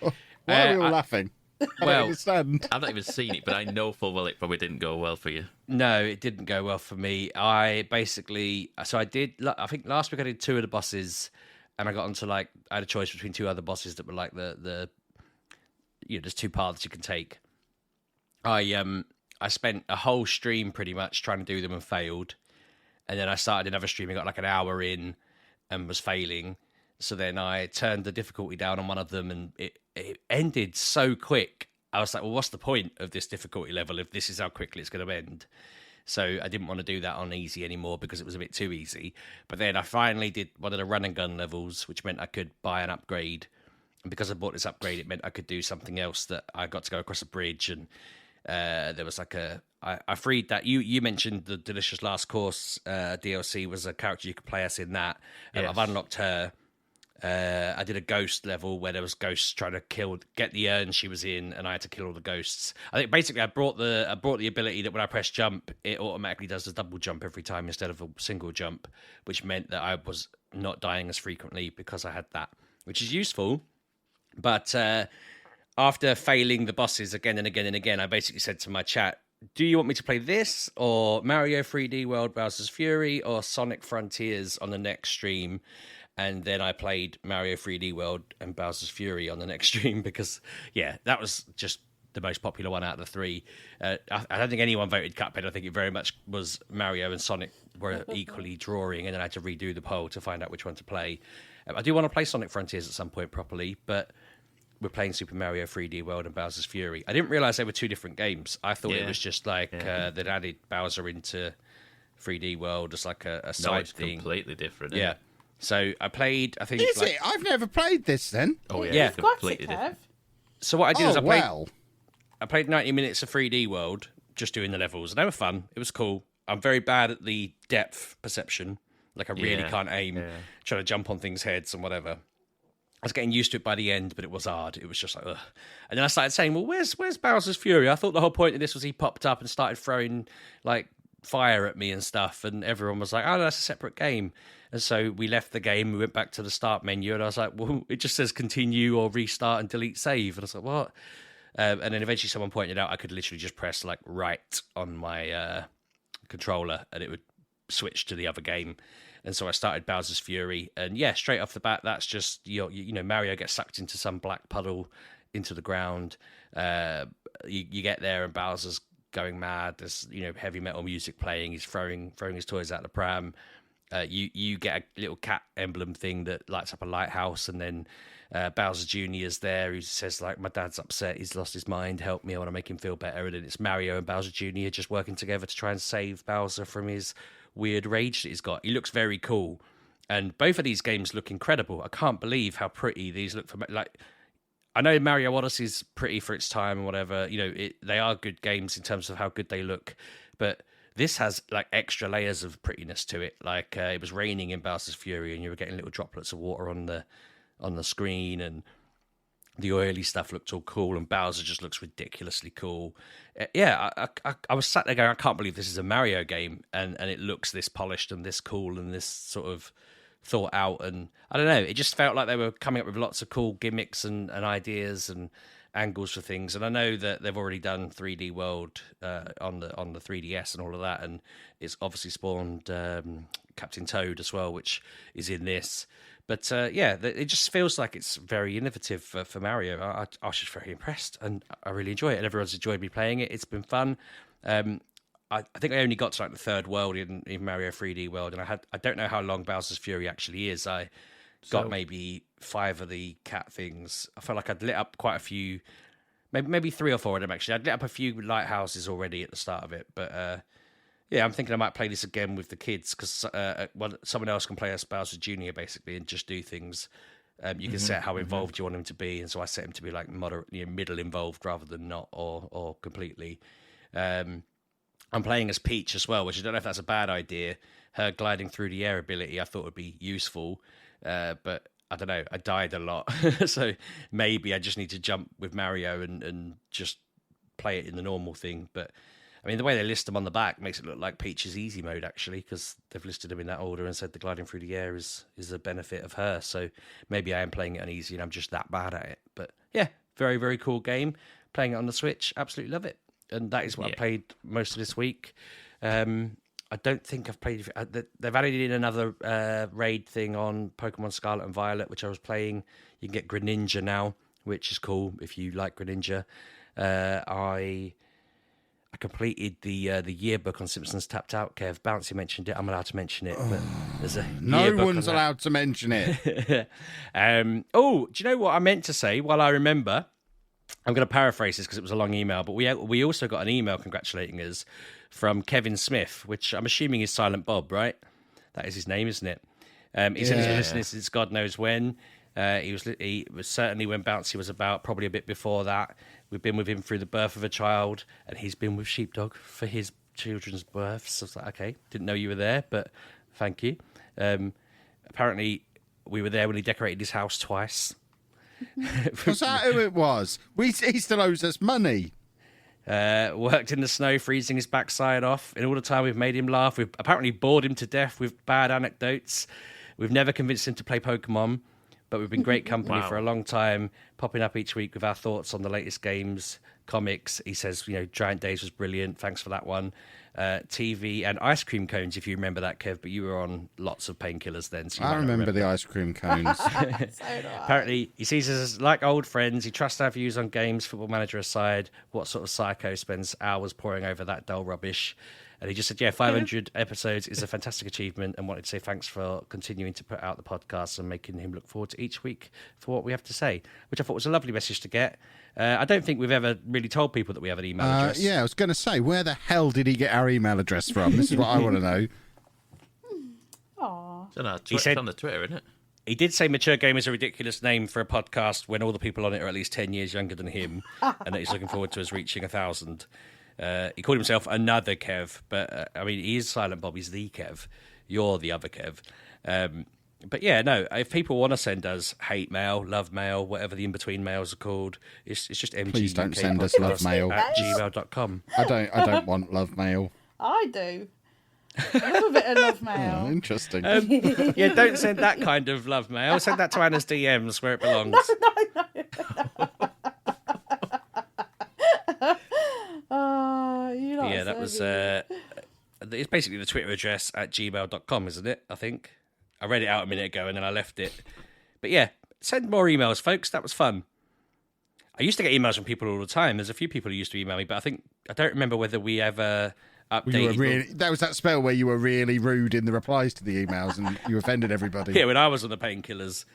Why are we all laughing? I don't well, understand. I've not even seen it, but I know full well it probably didn't go well for you. No, it didn't go well for me. I did. I think last week I did 2 of the bosses, and I got onto I had a choice between 2 other bosses that were like the there's 2 paths you can take. I spent a whole stream pretty much trying to do them and failed, and then I started another stream and got like an hour in and was failing. So then I turned the difficulty down on one of them, and it ended so quick. I was like, well, what's the point of this difficulty level if this is how quickly it's going to end? So I didn't want to do that on easy anymore because it was a bit too easy. But then I finally did one of the run and gun levels, which meant I could buy an upgrade. And because I bought this upgrade, it meant I could do something else, that I got to go across a bridge, and there was I freed that. You mentioned the Delicious Last Course DLC was a character you could play as in that. Yes. I've unlocked her. I did a ghost level where there was ghosts trying to get the urn she was in, and I had to kill all the ghosts. I think basically I brought the ability that when I press jump, it automatically does a double jump every time instead of a single jump, which meant that I was not dying as frequently because I had that, which is useful. But after failing the bosses again and again and again, I basically said to my chat, do you want me to play this or Mario 3D World Bowser's Fury or Sonic Frontiers on the next stream? And then I played Mario 3D World and Bowser's Fury on the next stream because, yeah, that was just the most popular one out of the 3. I don't think anyone voted Cuphead. I think it very much was Mario and Sonic were equally drawing, and then I had to redo the poll to find out which one to play. I do want to play Sonic Frontiers at some point properly, but we're playing Super Mario 3D World and Bowser's Fury. I didn't realise they were 2 different games. I thought it was just they'd added Bowser into 3D World as like a side thing. Completely different. Yeah. So I played, I think... Is it? I've never played this then. Oh, yeah. Yeah. It's Got it, completely different. Kev. So what I did is I played 90 minutes of 3D World, just doing the levels. And they were fun. It was cool. I'm very bad at the depth perception. Like I really can't aim, trying to jump on things' heads and whatever. I was getting used to it by the end, but it was hard. It was just like, ugh. And then I started saying, well, where's Bowser's Fury? I thought the whole point of this was he popped up and started throwing, like, fire at me and stuff. And everyone was like, oh, no, that's a separate game. And so we left the game, we went back to the start menu, and I was like, well, it just says continue or restart and delete save. And I was like, what? And then eventually someone pointed out I could literally just press, like, right on my controller, and it would switch to the other game. And so I started Bowser's Fury, and yeah, straight off the bat, that's just you know Mario gets sucked into some black puddle into the ground. You get there, and Bowser's going mad. There's heavy metal music playing. He's throwing his toys out the pram. You get a little cat emblem thing that lights up a lighthouse, and then Bowser Jr. is there. He says like, "My dad's upset. He's lost his mind. Help me. I want to make him feel better." And then it's Mario and Bowser Jr. just working together to try and save Bowser from his weird rage that he's got. He looks very cool, and both of these games look incredible. I can't believe how pretty these look. I know Mario Odyssey's pretty for its time and whatever. They are good games in terms of how good they look, but this has like extra layers of prettiness to it. Like it was raining in Bowser's Fury, and you were getting little droplets of water on the screen, and the oily stuff looked all cool, and Bowser just looks ridiculously cool. I was sat there going, I can't believe this is a Mario game, and it looks this polished and this cool and this sort of thought out. And I don't know, it just felt like they were coming up with lots of cool gimmicks and ideas and angles for things. And I know that they've already done 3D World on the 3DS and all of that, and it's obviously spawned Captain Toad as well, which is in this. But it just feels like it's very innovative for Mario. I was just very impressed, and I really enjoy it. And everyone's enjoyed me playing it. It's been fun. I think I only got to like the 3rd world in Mario 3D World, and I don't know how long Bowser's Fury actually is. I got maybe 5 of the cat things. I felt like I'd lit up quite a few, maybe 3 or 4 of them actually. I'd lit up a few lighthouses already at the start of it, but. Yeah, I'm thinking I might play this again with the kids because someone else can play as Bowser Jr. basically and just do things. You can set how involved you want him to be, and so I set him to be like moderate, middle involved rather than not or completely. I'm playing as Peach as well, which I don't know if that's a bad idea. Her gliding through the air ability I thought would be useful, but I don't know. I died a lot, so maybe I just need to jump with Mario and just play it in the normal thing, but. I mean, the way they list them on the back makes it look like Peach's easy mode, actually, because they've listed them in that order and said the gliding through the air is a benefit of her. So maybe I am playing it on easy and I'm just that bad at it. But yeah, very, very cool game. Playing it on the Switch, absolutely love it. And that is what I played most of this week. I don't think I've played... They've added in another raid thing on Pokemon Scarlet and Violet, which I was playing. You can get Greninja now, which is cool if you like Greninja. I completed the yearbook on Simpsons Tapped Out, Kev. Bouncy mentioned it. I'm allowed to mention it. But there's a No one's allowed to mention it. Do you know what I meant to say? While I remember... I'm going to paraphrase this because it was a long email, but we also got an email congratulating us from Kevin Smith, which I'm assuming is Silent Bob, right? That is his name, isn't it? He said he's been listening since God knows when. He was certainly when Bouncy was about, probably a bit before that. We've been with him through the birth of a child, and he's been with Sheepdog for his children's births. So I was like, okay, didn't know you were there, but thank you. Apparently, we were there when he decorated his house twice. Was that who it was? He still owes us money. Worked in the snow, freezing his backside off. And all the time we've made him laugh. We've apparently bored him to death with bad anecdotes. We've never convinced him to play Pokemon, but we've been great company for a long time, popping up each week with our thoughts on the latest games, comics. He says, Giant Days was brilliant. Thanks for that one. TV and ice cream cones, if you remember that, Kev, but you were on lots of painkillers then. So I remember the ice cream cones. Apparently, he sees us as like old friends. He trusts our views on games, Football Manager aside. What sort of psycho spends hours poring over that dull rubbish? And he just said, 500 episodes is a fantastic achievement, and wanted to say thanks for continuing to put out the podcast and making him look forward to each week for what we have to say, which I thought was a lovely message to get. I don't think we've ever really told people that we have an email address. Yeah, I was going to say, where the hell did he get our email address from? This is what I want to know. Aw. It's on the Twitter, isn't it? He did say Mature Game is a ridiculous name for a podcast when all the people on it are at least 10 years younger than him, and that he's looking forward to us reaching 1,000. He called himself another Kev, but he is Silent Bob. He's the Kev. You're the other Kev. But yeah, no, if people want to send us hate mail, love mail, whatever the in-between mails are called, it's just MGP500 Please don't send us love mail. at gmail.com. I don't want love mail. I do. I love a bit of love mail. Oh, interesting. Yeah, don't send that kind of love mail. Send that to Anna's DMs where it belongs. Yeah, That was it's basically the Twitter address at gmail.com, isn't it? I think I read it out a minute ago and then I left it. But yeah, send more emails, folks. That was fun. I used to get emails from people all the time. There's a few people who used to email me, but I don't remember whether we ever updated. That was that spell where you were really rude in the replies to the emails and you offended everybody. Yeah, when I was on the painkillers.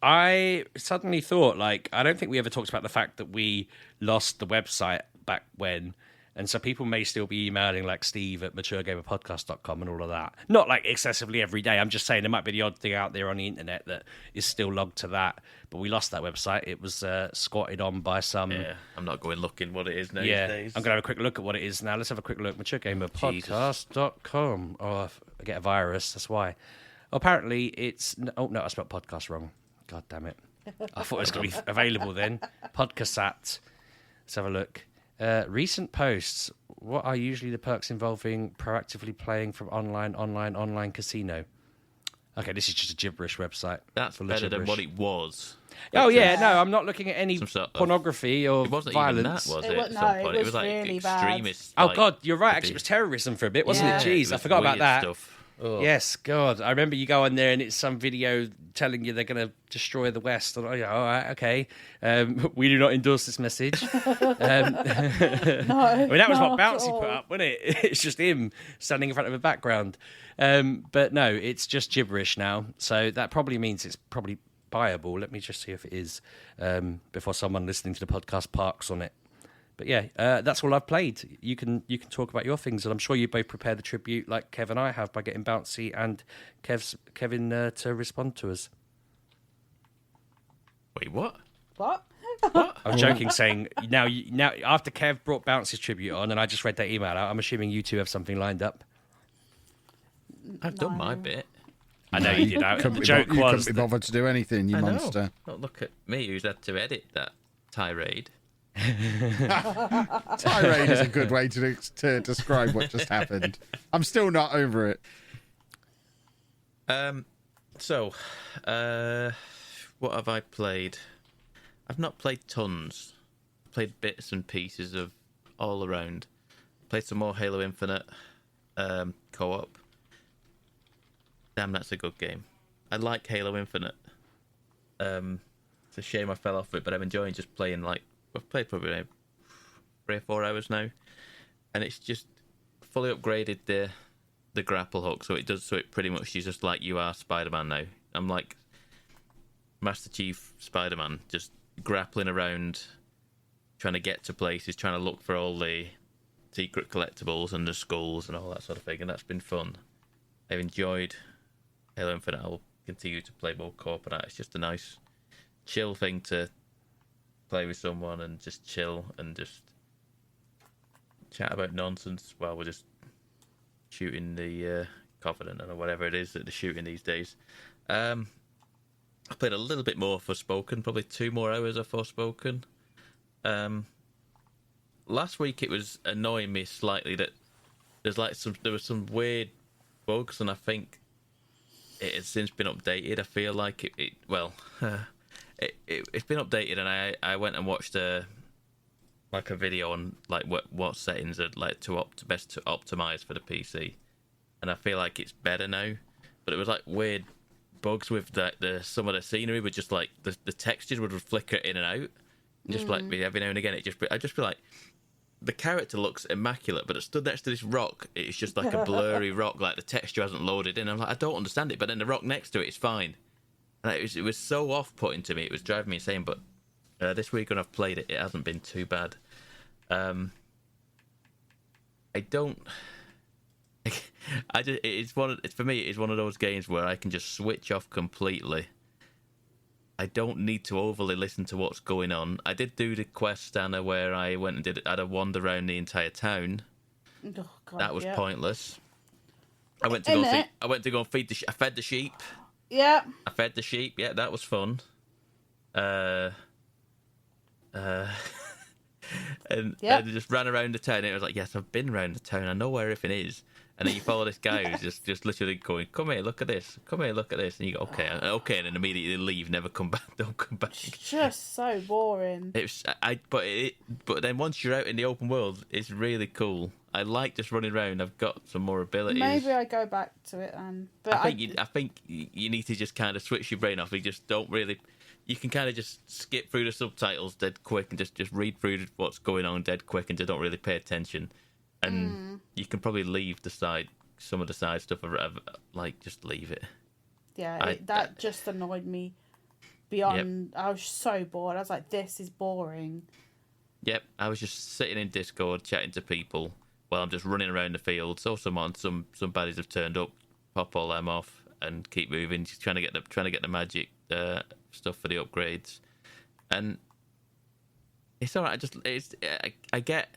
I suddenly thought, I don't think we ever talked about the fact that we lost the website back when. And so people may still be emailing Steve at maturegamerpodcast.com and all of that. Not excessively every day. I'm just saying there might be the odd thing out there on the internet that is still logged to that. But we lost that website. It was squatted on by some... Yeah, I'm not going looking what it is now. Yeah, I'm going to have a quick look at what it is now. Let's have a quick look. maturegamerpodcast.com. Oh, I get a virus. That's why. Apparently it's... Oh, no, I spelled podcast wrong. God damn it. I thought it was going to be available then. Podcastat. Let's have a look. Recent posts. What are usually the perks involving proactively playing from online casino? Okay, this is just a gibberish website. That's better than what it was. Oh, yeah, no, I'm not looking at any pornography or it wasn't violence. Even that, was it? At No, some point. it was like really bad. extremist. Oh, God, you're right. Actually, it was terrorism for a bit, wasn't Yeah. it? Jeez, I forgot about that. Stuff. Oh. Yes, God. I remember you go on there and it's some video telling you they're going to destroy the West. And, all right, okay. We do not endorse this message. That was what Bouncy put up, wasn't it? It's just him standing in front of a background. But no, it's just gibberish now. So that probably means it's probably buyable. Let me just see if it is before someone listening to the podcast parks on it. But yeah, that's all I've played. You can talk about your things, and I'm sure you both prepare the tribute like Kev and I have by getting Bouncy and Kevin to respond to us. Wait, what? What? I'm joking, saying now after Kev brought Bouncy's tribute on, and I just read that email out, I'm assuming you two have something lined up. I've done my bit. I know you did. The joke you was couldn't be bothered to do anything, you I know. monster. Not look at me, who's had to edit that tirade. Tirade is a good way to describe what just happened. I'm still not over it. So, what have I played? I've not played tons. Played bits and pieces of all around. Played some more Halo Infinite co-op. Damn, that's a good game. I like Halo Infinite. It's a shame I fell off it, but I'm enjoying just playing. Like, I've played probably 3 or 4 hours now, and it's just fully upgraded the grapple hook, so it pretty much is just like you are Spider-Man now. I'm like Master Chief Spider-Man, just grappling around, trying to get to places, trying to look for all the secret collectibles and the skulls and all that sort of thing, and that's been fun. I've enjoyed Halo Infinite. I'll continue to play more co-op on that. It's just a nice, chill thing to play with someone and just chill and just chat about nonsense while we're just shooting the Covenant or whatever it is that they're shooting these days. I played a little bit more Forspoken, probably 2 more hours of Forspoken. Last week it was annoying me slightly that there were some weird bugs, and I think it has since been updated. I feel like it's been updated, and I went and watched a video on like what settings are like best to optimize for the PC, and I feel like it's better now. But it was like weird bugs with the some of the scenery, would just like the textures would flicker in and out, and just like every now and again I'd just be like, the character looks immaculate, but it stood next to this rock. It's just like a blurry rock, like the texture hasn't loaded in. I'm like, I don't understand it, but then the rock next to it is fine. And it was so off-putting to me. It was driving me insane. But this week when I've played it, it hasn't been too bad. For me, it's one of those games where I can just switch off completely. I don't need to overly listen to what's going on. I did do the quest, Anna, where I went and had a wander around the entire town. Oh, God, that was yeah. pointless. I went to go and feed I fed the sheep. Yeah. I fed the sheep. Yeah, that was fun. And I just ran around the town. And it was like, yes, I've been around the town. I know where everything is. And then you follow this guy who's just literally going, come here, look at this. Come here, look at this. And you go, okay, and then immediately leave, never come back, don't come back. It's just so boring. But then once you're out in the open world, it's really cool. I like just running around. I've got some more abilities. Maybe I go back to it then. But I think you need to just kind of switch your brain off. You just don't really. You can kind of just skip through the subtitles dead quick and just read through what's going on dead quick and just don't really pay attention. And you can probably leave some of the side stuff, like just leave it. Yeah, that just annoyed me beyond. Yep. I was so bored. I was like, this is boring. Yep, I was just sitting in Discord chatting to people while I'm just running around the field. So some baddies have turned up, pop all them off, and keep moving, just trying to get the magic stuff for the upgrades. And it's alright. I get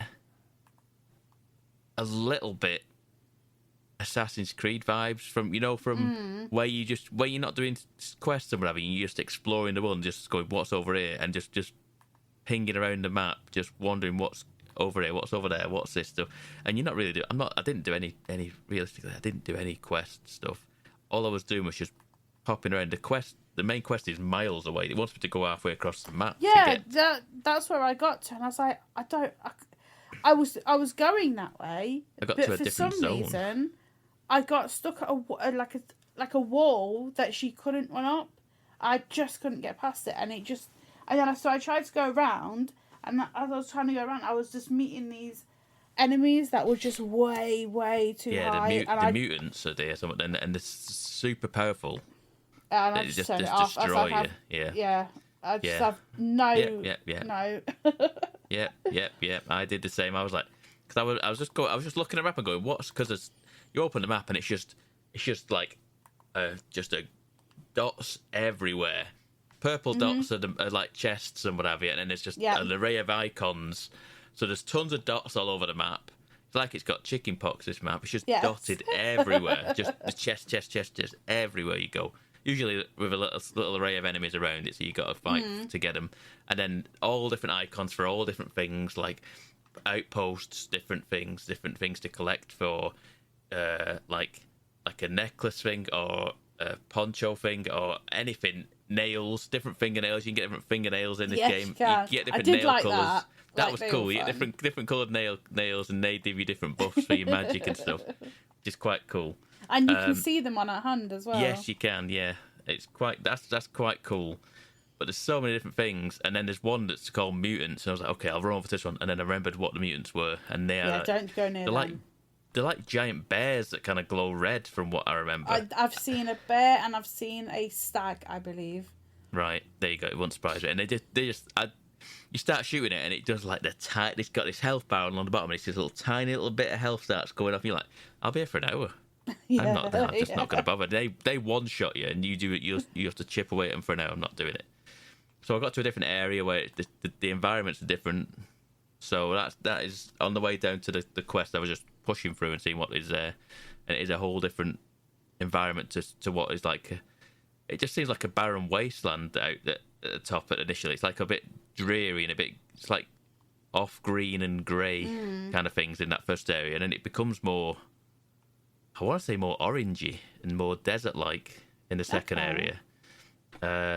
a little bit Assassin's Creed vibes from where you're not doing quests or whatever, you're just exploring the world and just going, what's over here, and just pinging around the map, just wondering what's over here, what's over there, what's this stuff. And you're not really doing. I didn't do any realistically. I didn't do any quest stuff. All I was doing was just popping around. The main quest is miles away. It wants me to go halfway across the map. Yeah, that's where I got to, and I was like, I was going that way, I got but to a for different some zone. reason, I got stuck at a wall that she couldn't run up. I just couldn't get past it, and so I tried to go around, and as I was trying to go around, I was just meeting these enemies that were just way, way too high. The mutants are there, and they're super powerful. And I just turned it off. destroy you. Yeah. I just have no. No. Yep. I did the same. I was like, because I was just looking at the map and going, what's, because you open the map and it's just like just dots everywhere. Purple dots are like chests and what have you, and then there's just an array of icons. So there's tons of dots all over the map. It's like it's got chicken pox, this map. It's just dotted everywhere. Just the chest everywhere you go. Usually with a little array of enemies around it, so you got to fight to get them. And then all different icons for all different things, like outposts, different things to collect for, like a necklace thing or a poncho thing or anything nails, different fingernails. You can get different fingernails in this Yes, game. you can. get I different did nail like colours. that. That Like, was they cool. were You get fun. different coloured nails, and they give you different buffs for your magic and stuff. Which is quite cool. And you can see them on our hand as well. Yes, you can. Yeah, it's quite. That's quite cool. But there's so many different things, and then there's one that's called mutants. And I was like, okay, I'll run over this one, and then I remembered what the mutants were, and they are. Don't go near them. They're like giant bears that kind of glow red, from what I remember. I've seen a bear and I've seen a stag, I believe. Right, there you go. It won't surprise me. And you start shooting it, and it does like it's got this health bar on the bottom, and it's this little tiny little bit of health starts going off. You're like, I'll be here for an hour. I'm just not going to bother. They one shot you, and you do it. You have to chip away at them for an hour. I'm not doing it. So I got to a different area where the environments are different. So that is on the way down to the quest. I was just pushing through and seeing what is there, and it is a whole different environment to what is like. It just seems like a barren wasteland out at the top initially. It's like a bit dreary and it's like off green and grey kind of things in that first area, and then it becomes more. I want to say more orangey and more desert-like in the second area.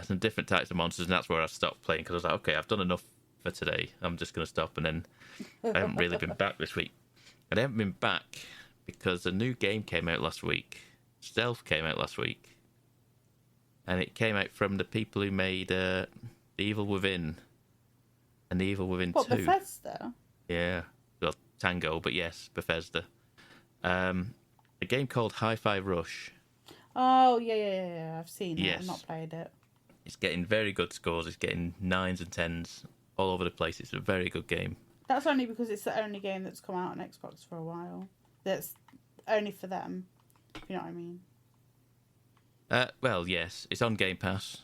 Some different types of monsters, and that's where I stopped playing because I was like, okay, I've done enough for today. I'm just going to stop, and then I haven't really been back this week. And I haven't been back because a new game came out last week. Stealth came out last week. And it came out from the people who made The Evil Within and The Evil Within 2. What, Bethesda? Yeah. Well, Tango, but yes, Bethesda. A game called Hi-Fi Rush. Oh, yeah. I've seen it. Yes. I've not played it. It's getting very good scores. It's getting 9s and 10s all over the place. It's a very good game. That's only because it's the only game that's come out on Xbox for a while. That's only for them, if you know what I mean. Well, yes. It's on Game Pass.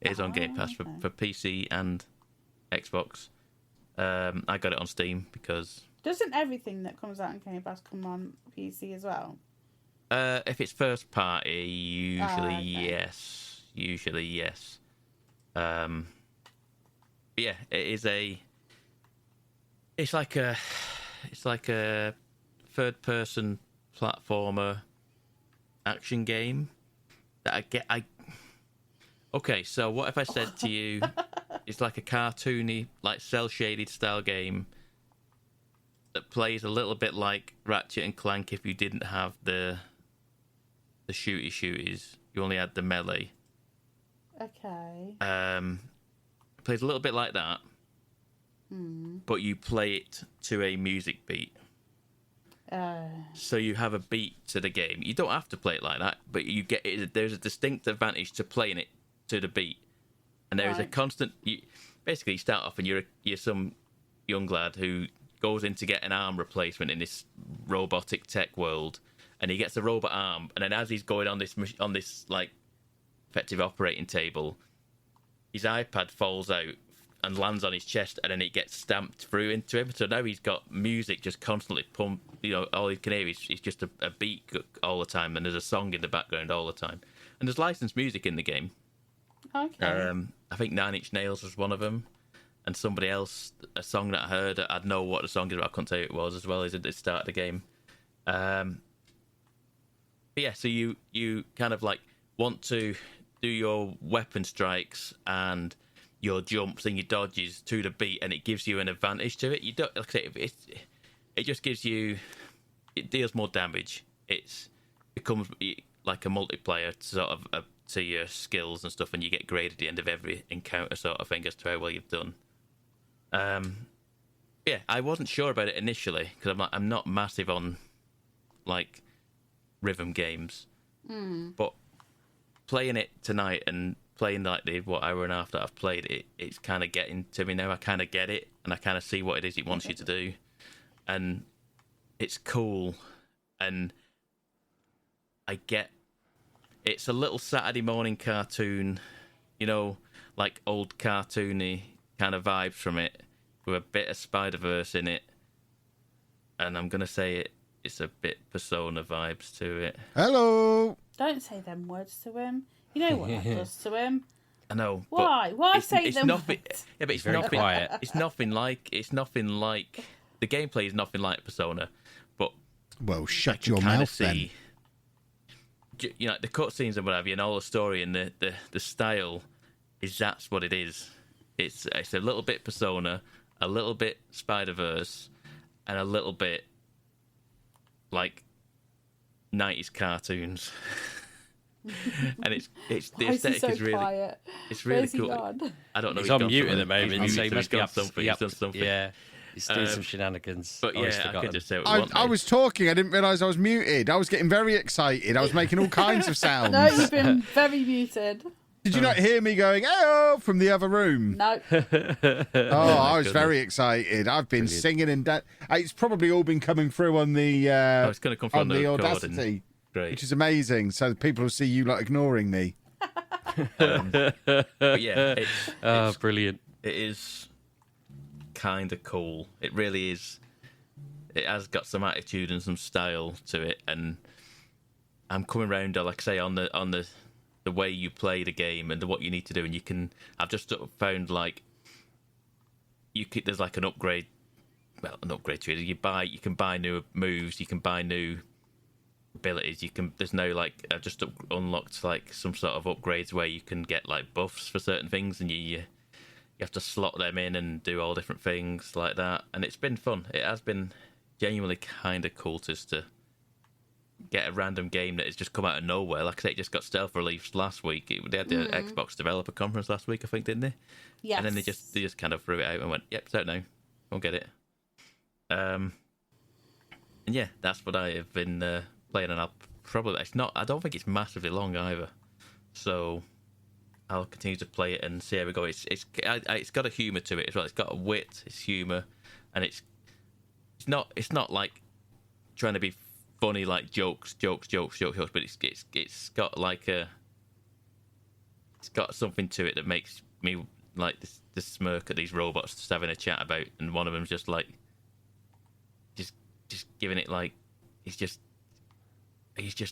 It is on Game Pass for PC and Xbox. I got it on Steam because... Doesn't everything that comes out on Game Pass come on PC as well? If it's first party, usually okay. yes. Usually yes. Yeah, it is It's like a third person platformer action game that Okay, so what if I said to you, it's like a cartoony, like cell shaded style game that plays a little bit like Ratchet and Clank if you didn't have the shooties. You only had the melee. Okay. It plays a little bit like that, but you play it to a music beat. So you have a beat to the game. You don't have to play it like that, but you get it. There's a distinct advantage to playing it to the beat, and there is a constant. Basically, you start off and you're some young lad who goes in to get an arm replacement in this robotic tech world, and he gets a robot arm, and then as he's going on this like effective operating table, his iPad falls out and lands on his chest, and then it gets stamped through into him. So now he's got music just constantly pumped. You know, all he can hear is just a beat all the time, and there's a song in the background all the time. And there's licensed music in the game. Okay. I think Nine Inch Nails was one of them, and somebody else, a song that I heard, I'd know what the song is, but I couldn't tell you who it was as well as at the start of the game. But yeah, so you kind of like want to do your weapon strikes and your jumps and your dodges to the beat, and it gives you an advantage to it. You don't, like I say, it just gives you, it deals more damage. It becomes like a multiplier sort of to your skills and stuff, and you get graded at the end of every encounter sort of thing as to how well you've done. Yeah, I wasn't sure about it initially because I'm not massive on like rhythm games, but playing it tonight and playing like the hour and a half that I've played it, it's kind of getting to me now. I kind of get it, and I kind of see what it is it wants you to do, and it's cool, and I get it's a little Saturday morning cartoon, you know, like old cartoony kind of vibes from it, with a bit of Spider-Verse in it, and I'm gonna say it's a bit Persona vibes to it. Hello. Don't say them words to him. You know what that does to him. I know. Why? Why say it's them nothing, words? Yeah, but it's Very nothing. quiet. It's nothing like the gameplay is nothing like Persona, but Well, I shut can your kind of mouth then. see, you know, the cutscenes and whatever, and all the story and the style is that's what it is. It's a little bit Persona, a little bit Spider-Verse, and a little bit like 90s cartoons. And it's the Why is he aesthetic so is really quiet? it's really Where's he cool. gone? I don't know. He's gone on mute at somewhere. the moment, He's so he muted, must be he's up. done something. He's done something. Yeah, he's doing some shenanigans. But Oh, he's yeah, I forgotten. could just say what we want. I mate. was talking. I didn't realise I was muted. I was getting very excited. I was making all kinds of sounds. No, you've been very muted. Did you not hear me going, "Oh," from the other room? No. Oh, I was goodness. very excited. I've been singing and it's probably all been coming through on the it's going to come from on the recording. Audacity, Great. which is amazing. So people will see you like ignoring me. But yeah, it's Brilliant. it is kind of cool. It really is. It has got some attitude and some style to it, and I'm coming round, like I say, on the way you play the game and what you need to do. And you can, I've just found like there's like an upgrade tree. You can buy new moves, you can buy new abilities. There's no like I've just unlocked like some sort of upgrades where you can get like buffs for certain things, and you have to slot them in and do all different things like that. And it's been fun. It has been genuinely kind of cool just to get a random game that has just come out of nowhere. Like I say, it just got stealth released last week. They had the Xbox developer conference last week, I think, didn't they? Yes. And then they just kind of threw it out and went, "Yep, so now, we'll get it." And yeah, that's what I have been playing, and I don't think it's massively long either, so I'll continue to play it and see how we go. It's got a humour to it as well. It's got a wit, it's humour, and it's not like trying to be funny like jokes, but it's got like it's got something to it that makes me like this smirk at these robots just having a chat about, and one of them's just like just giving it like he's just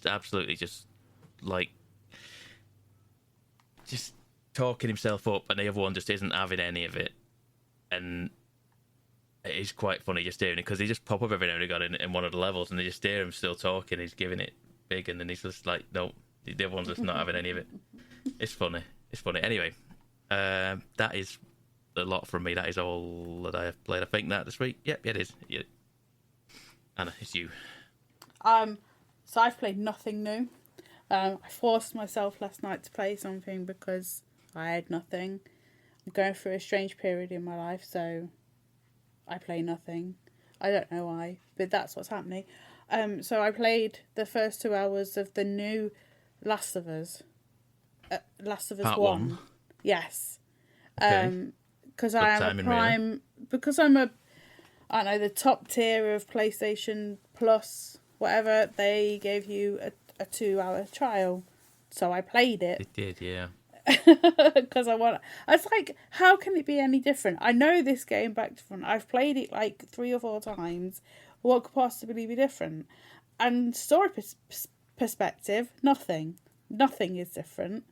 absolutely just like just talking himself up, and the other one just isn't having any of it. And it is quite funny just hearing it, because they just pop up every now and again in one of the levels, and they just hear him still talking. He's giving it big, and then he's just like, no, the other one's just not having any of it. It's funny. Anyway, that is a lot from me. That is all that I have played. I think that this week. Yep, it is. Yeah. Anna, it's you. So I've played nothing new. I forced myself last night to play something because I had nothing. I'm going through a strange period in my life, so I play nothing. I don't know why, but that's what's happening. So I played the first 2 hours of the new Last of Us. Last of Us Part 1. 1. Yes. Okay. Because I am a timing, Prime... really. Because I'm I don't know, the top tier of PlayStation Plus, whatever, they gave you a 2-hour trial. So I played it. It did, yeah. Because I was like, how can it be any different? I know this game back to front. I've played it like 3 or 4 times. What could possibly be different? And story perspective, nothing is different.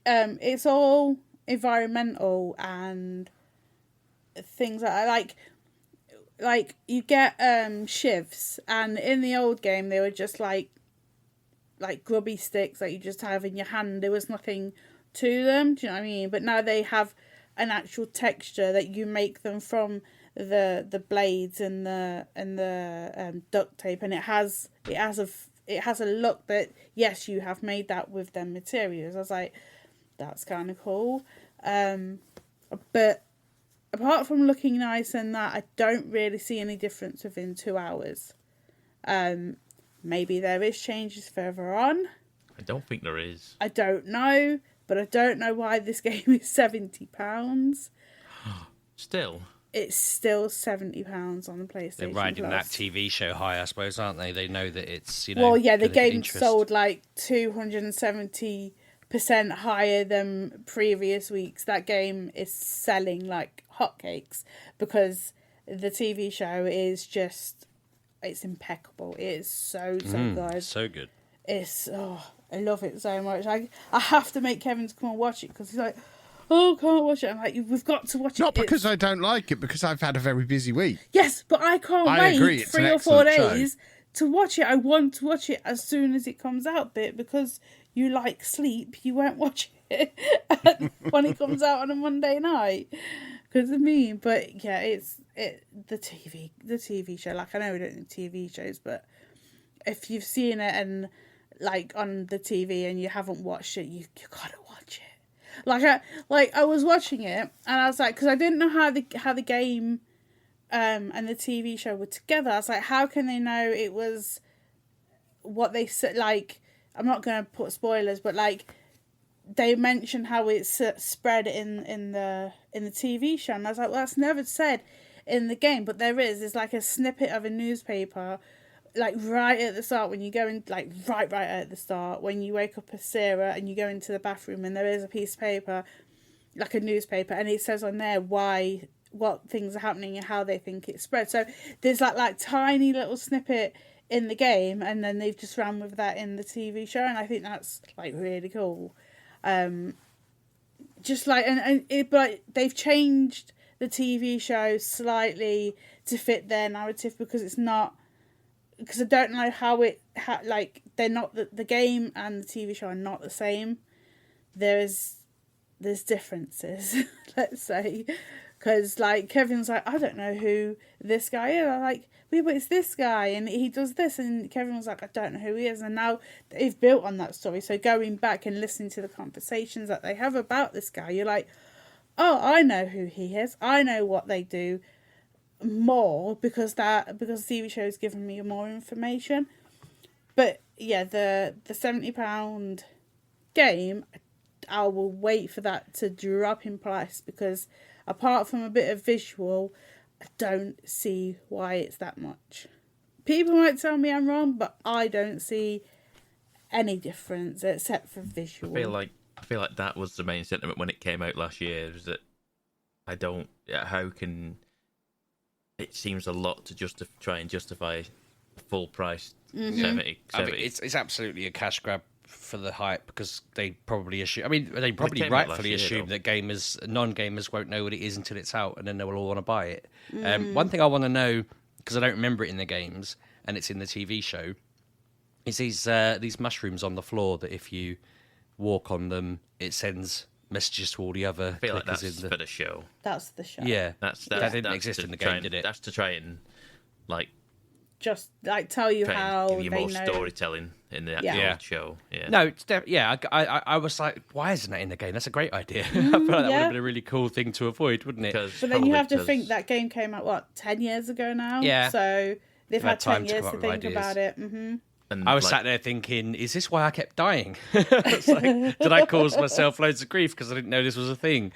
It's all environmental and things like you get shivs, and in the old game they were just like grubby sticks that you just have in your hand. There was nothing to them, do you know what I mean? But now they have an actual texture that you make them from the blades and the duct tape, and it has a look that, yes, you have made that with them materials. I was like, that's kind of cool. But apart from looking nice and that, I don't really see any difference within 2 hours. Maybe there is changes further on. I don't think there is. I don't know, but I don't know why this game is £70. Still? It's still £70 on the PlayStation They're riding Plus. that TV show high, I suppose, aren't they? They know that it's, you know... Well, yeah, the gonna get game interest. sold like 270% higher than previous weeks. That game is selling like hotcakes because the TV show is just, it's impeccable. It is so good. So good. I love it so much. I have to make Kevin to come and watch it because he's like, oh, can't watch it. I'm like, we've got to watch it. Not because I don't like it, because I've had a very busy week. Yes, but I can't I wait agree, it's 3 an or 4 excellent show. days to watch it, I want to watch it as soon as it comes out. But because you like sleep, you won't watch it when it comes out on a Monday night. Because of me, but yeah, the TV show. Like, I know we don't do TV shows, but if you've seen it and like on the TV and you haven't watched it, you gotta watch it. I was watching it and I was like, because I didn't know how the game and the TV show were together. I was like, how can they know it was what they said? Like, I'm not going to put spoilers, but like they mentioned how it's spread in the TV show, and I was like, well, that's never said in the game, but there is. It's like a snippet of a newspaper, like right at the start when you go in, like right at the start when you wake up as Sarah and you go into the bathroom, and there is a piece of paper, like a newspaper, and it says on there what things are happening and how they think it's spread. So there's like tiny little snippet in the game, and then they've just ran with that in the TV show, and I think that's like really cool. Just like but they've changed the TV show slightly to fit their narrative because I don't know how like they're not the game and the TV show are not the same. There's differences, let's say. Because, like, Kevin's like, I don't know who this guy is. I'm like, yeah, but it's this guy, and he does this. And Kevin was like, I don't know who he is. And now they've built on that story. So going back and listening to the conversations that they have about this guy, you're like, oh, I know who he is. I know what they do more because the TV show has given me more information. But, yeah, the £70 game, I will wait for that to drop in price because apart from a bit of visual, I don't see why it's that much. People might tell me I'm wrong, but I don't see any difference except for visual. I feel like that was the main sentiment when it came out last year. Was that how can it seems a lot to try and justify full price 70. I mean, it's absolutely a cash grab for the hype because they probably assume. I mean, they probably came out rightfully last year, assume that non-gamers won't know what it is until it's out, and then they will all want to buy it. One thing I want to know, because I don't remember it in the games and it's in the TV show, is these mushrooms on the floor that if you walk on them, it sends messages to all the other. I feel like clickers that's in for the show. That's the show. Yeah, that didn't exist in the game, did it? That's to try and like just like tell you how give you they more know. Storytelling in the actual show. Yeah. No, it's I was like, why isn't that in the game? That's a great idea. I feel like that would have been a really cool thing to avoid, wouldn't it? But then you have to think that game came out 10 years ago now. Yeah. So they've had 10 years to think ideas. about it. Mm-hmm. And I was sat there thinking, is this why I kept dying? It's like, did I cause myself loads of grief because I didn't know this was a thing?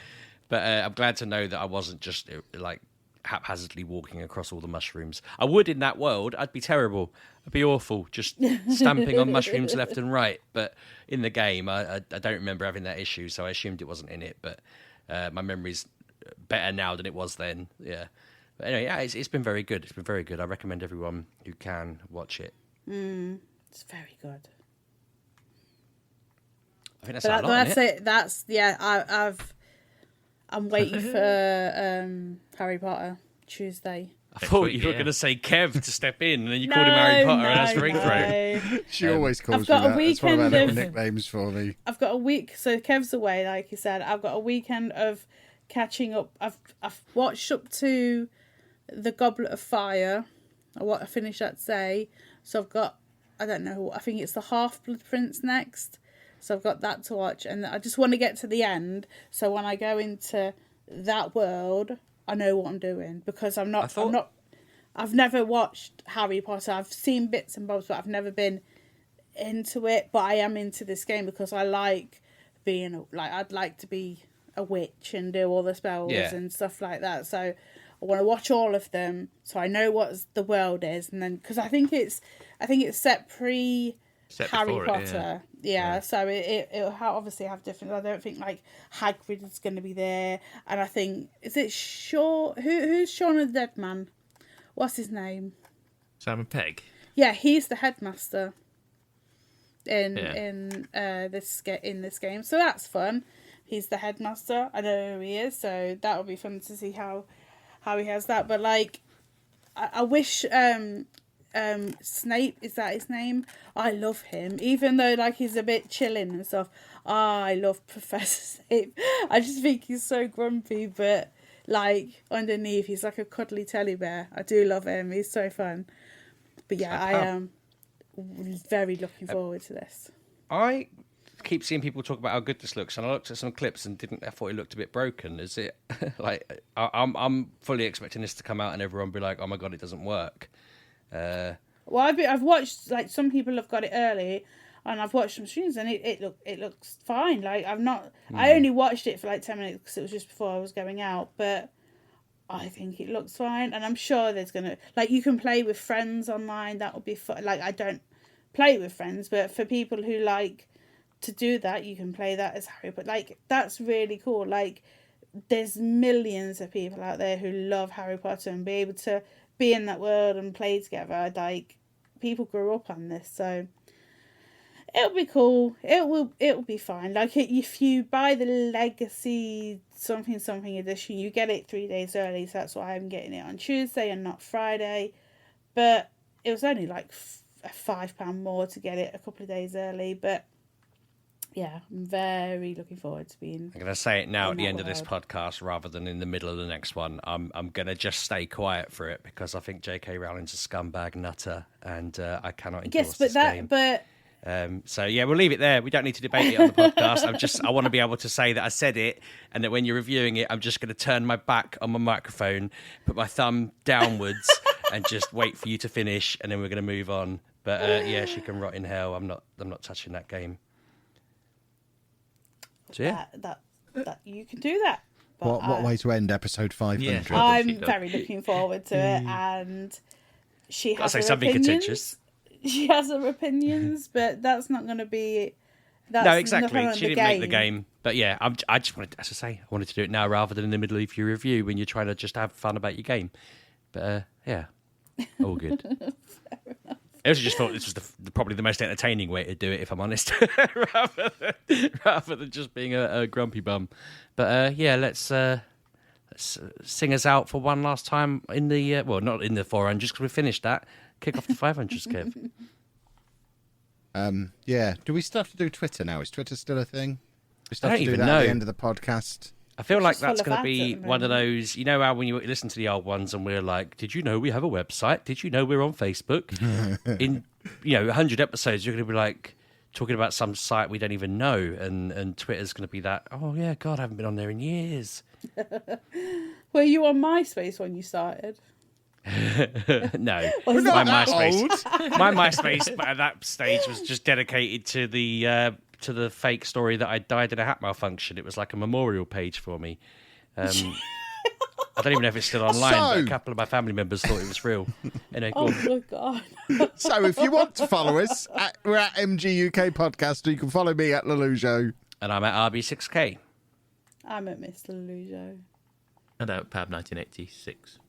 But I'm glad to know that I wasn't just like haphazardly walking across all the mushrooms. I would in that world. I'd be terrible. I'd be awful, just stamping on mushrooms left and right. But in the game, I don't remember having that issue, so I assumed it wasn't in it. But my memory's better now than it was then. Yeah. But anyway, yeah, it's been very good. It's been very good. I recommend everyone who can watch it. It's very good. I think that's I'm waiting for Harry Potter Tuesday. I thought you were going to say Kev to step in, and then you called him Harry Potter and has ring throw. She always calls I've got me a that. It's one of her weekend little of- nicknames for me. I've got a week, so Kev's away, like you said. I've got a weekend of catching up. I've watched up to the Goblet of Fire. I finished that today, so I've got, I don't know, I think it's the Half-Blood Prince next. So I've got that to watch, and I just want to get to the end. So when I go into that world, I know what I'm doing because I've never watched Harry Potter. I've seen bits and bobs, but I've never been into it. But I am into this game because I like I'd like to be a witch and do all the spells and stuff like that. So I want to watch all of them so I know what the world is, and then because I think it's set pre Harry Potter. Yeah, so it'll obviously have different. I don't think like Hagrid is going to be there, and I think who's Shaun of the Dead Man? What's his name? Simon Pegg. Yeah, he's the headmaster in this game, so that's fun. He's the headmaster. I know who he is, so that'll be fun to see how he has that. But like, I wish Snape, is that his name? I love him, even though like he's a bit chilling and stuff. I love Professor Snape. I just think he's so grumpy, but like underneath he's like a cuddly teddy bear. I do love him. He's so fun. But yeah, I am very looking forward to this. I keep seeing people talk about how good this looks, and I looked at some clips and I thought it looked a bit broken. Is it like I'm fully expecting this to come out and everyone be like, oh my god, it doesn't work. Well, I've watched, like, some people have got it early, and I've watched some streams, and it looks fine. Like, I only watched it for like 10 minutes because it was just before I was going out, but I think it looks fine, and I'm sure there's gonna, like, you can play with friends online. That would be fun. Like, I don't play with friends, but for people who like to do that, you can play that as Harry Potter. Like, that's really cool. Like, there's millions of people out there who love Harry Potter, and be able to be in that world and play together. Like, people grew up on this, so it'll be cool. It'll be fine. Like, if you buy the Legacy something edition, you get it 3 days early, so that's why I'm getting it on Tuesday and not Friday. But it was only like £5 more to get it a couple of days early. But yeah, I'm very looking forward to being. I'm going to say it now at the end of this world. podcast rather than in the middle of the next one. I'm going to just stay quiet for it because I think J.K. Rowling's a scumbag nutter, and I cannot endorse this game. So yeah, we'll leave it there. We don't need to debate it on the podcast. I want to be able to say that I said it, and that when you're reviewing it, I'm just going to turn my back on my microphone, put my thumb downwards, and just wait for you to finish, and then we're going to move on. But yeah, she can rot in hell. I'm not touching that game. So yeah, that you can do that. But, What way to end episode 500? Yeah. I'm very looking forward to it, and she has her something opinions. contentious. She has her opinions, but that's not going to be. That's No, exactly. nothing on She the didn't make the game. But yeah, I just wanted, as I say, I wanted to do it now rather than in the middle of your review when you're trying to just have fun about your game. But yeah, all good. I also just thought this was probably the most entertaining way to do it, if I'm honest, rather than just being a grumpy bum. But yeah, let's sing us out for one last time in the well, not in the 400s because we finished that. Kick off the 500s, Kev. Yeah. Do we still have to do Twitter now? Is Twitter still a thing? We still I have don't to do even that at know. the end of the podcast. I feel like just that's full of going to ads be at the one of moment. those, you know how when you listen to the old ones and we're like, did you know we have a website? Did you know we're on Facebook? In 100 episodes, you're going to be like talking about some site we don't even know, and Twitter's going to be that, oh yeah, God, I haven't been on there in years. Were you on MySpace when you started? No, Was my that MySpace at that stage was just dedicated to the fake story that I died in a hat malfunction. It was like a memorial page for me. I don't even know if it's still online, but a couple of my family members thought it was real. Anyway, Oh cool. my god! So if you want to follow us, we're at Mgukpodcast. You can follow me at Lelujo. And I'm at RB6K. I'm at Mr. Lujo. And out Pab 1986.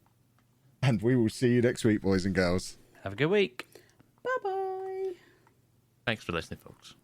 And we will see you next week, boys and girls. Have a good week. Bye bye. Thanks for listening, folks.